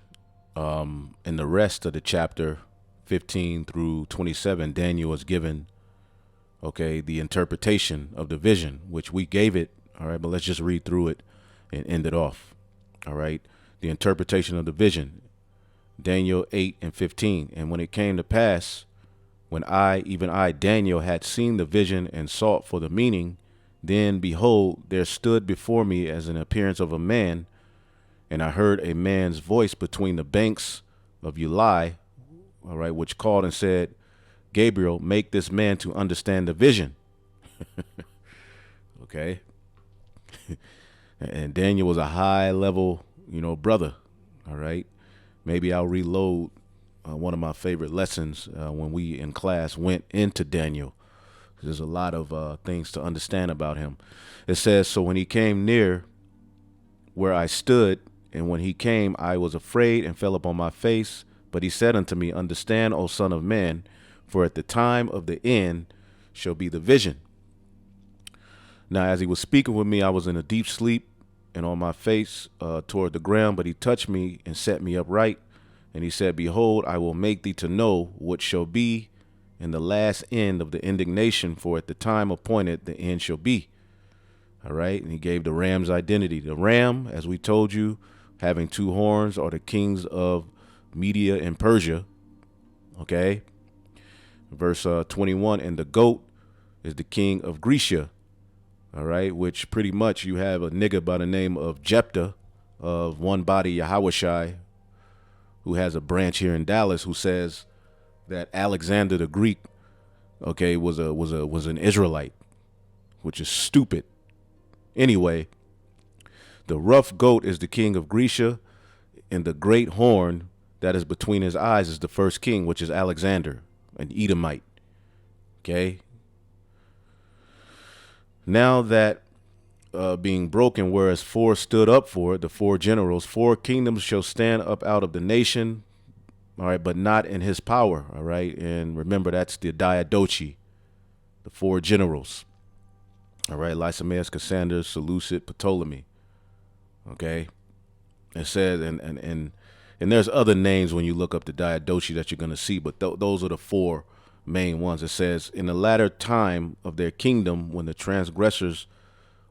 in the rest of the chapter 15 through 27, Daniel was given, okay, the interpretation of the vision, which we gave it. All right, but let's just read through it and end it off. All right, the interpretation of the vision, Daniel 8:15. And when it came to pass, when even I, Daniel, had seen the vision and sought for the meaning, then behold, there stood before me as an appearance of a man, and I heard a man's voice between the banks of Ulai, all right, which called and said, Gabriel, make this man to understand the vision. Okay. And Daniel was a high level, you know, brother. All right. Maybe I'll reload one of my favorite lessons when we in class went into Daniel. There's a lot of things to understand about him. It says, so when he came near where I stood, and when he came, I was afraid and fell upon my face. But he said unto me, understand, O son of man, for at the time of the end shall be the vision. Now, as he was speaking with me, I was in a deep sleep and on my face toward the ground. But he touched me and set me upright. And he said, behold, I will make thee to know what shall be and the last end of the indignation, for at the time appointed the end shall be. All right. And he gave the ram's identity. The ram, as we told you, having two horns, are the kings of Media and Persia. Okay. Verse 21, and the goat is the king of Grecia. All right. Which pretty much you have a nigga by the name of Jephthah of One Body Yahushai, who has a branch here in Dallas, who says that Alexander the Greek, okay, was an Israelite, which is stupid. Anyway, the rough goat is the king of Grecia, and the great horn that is between his eyes is the first king, which is Alexander, an Edomite. Okay. Now that being broken, whereas four stood up for it, the four generals, four kingdoms shall stand up out of the nation, all right, but not in his power, all right? And remember, that's the Diadochi, the four generals. All right, Lysimaeus, Cassander, Seleucid, Ptolemy. Okay, it says, and there's other names when you look up the Diadochi that you're going to see, but those are the four main ones. It says, in the latter time of their kingdom, when the transgressors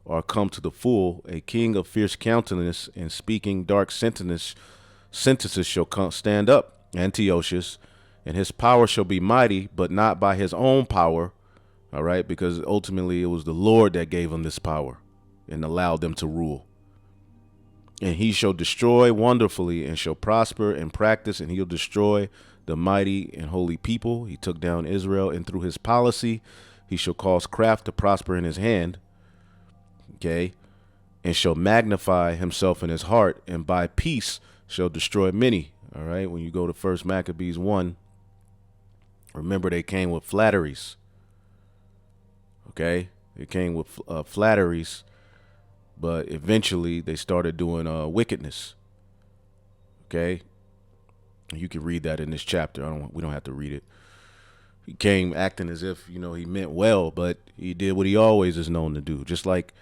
are come to the full, a king of fierce countenance and speaking dark sentences shall stand up, Antiochus, and his power shall be mighty, but not by his own power. All right, because ultimately it was the Lord that gave him this power and allowed them to rule. And he shall destroy wonderfully and shall prosper and practice, and he'll destroy the mighty and holy people. He took down Israel, and through his policy he shall cause craft to prosper in his hand. Okay, and shall magnify himself in his heart, and by peace shall destroy many. All right, when you go to 1 Maccabees 1, remember they came with flatteries. Okay, they came with flatteries, but eventually they started doing wickedness. Okay, you can read that in this chapter. We don't have to read it. He came acting as if, you know, he meant well, but he did what he always is known to do. Just like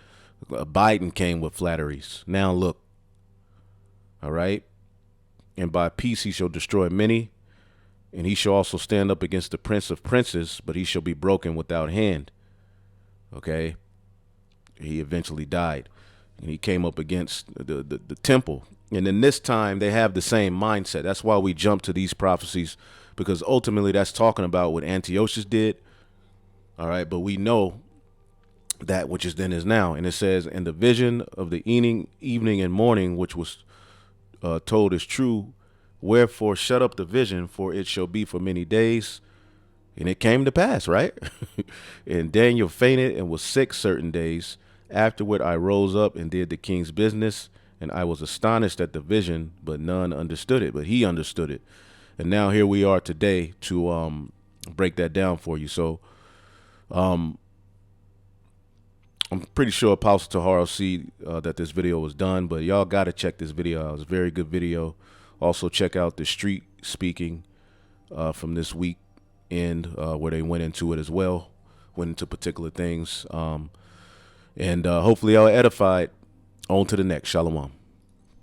Biden came with flatteries. Now look. All right, and by peace he shall destroy many, and he shall also stand up against the prince of princes, but he shall be broken without hand. Okay, he eventually died, and he came up against the temple. And in this time, they have the same mindset. That's why we jump to these prophecies, because ultimately that's talking about what Antiochus did. All right, but we know that which is then is now. And it says, and the vision of the evening and morning, which was told is true. Wherefore shut up the vision, for it shall be for many days. And it came to pass, right? And Daniel fainted and was sick certain days. Afterward, I rose up and did the king's business, and I was astonished at the vision, but none understood it, but he understood it. And now here we are today to break that down for you. So I'm pretty sure Apostle Tahar see that this video was done, but y'all got to check this video out. It's a very good video. Also check out the street speaking from this week. Where they went into it as well, went into particular things. And hopefully y'all edified. On to the next. Shalom.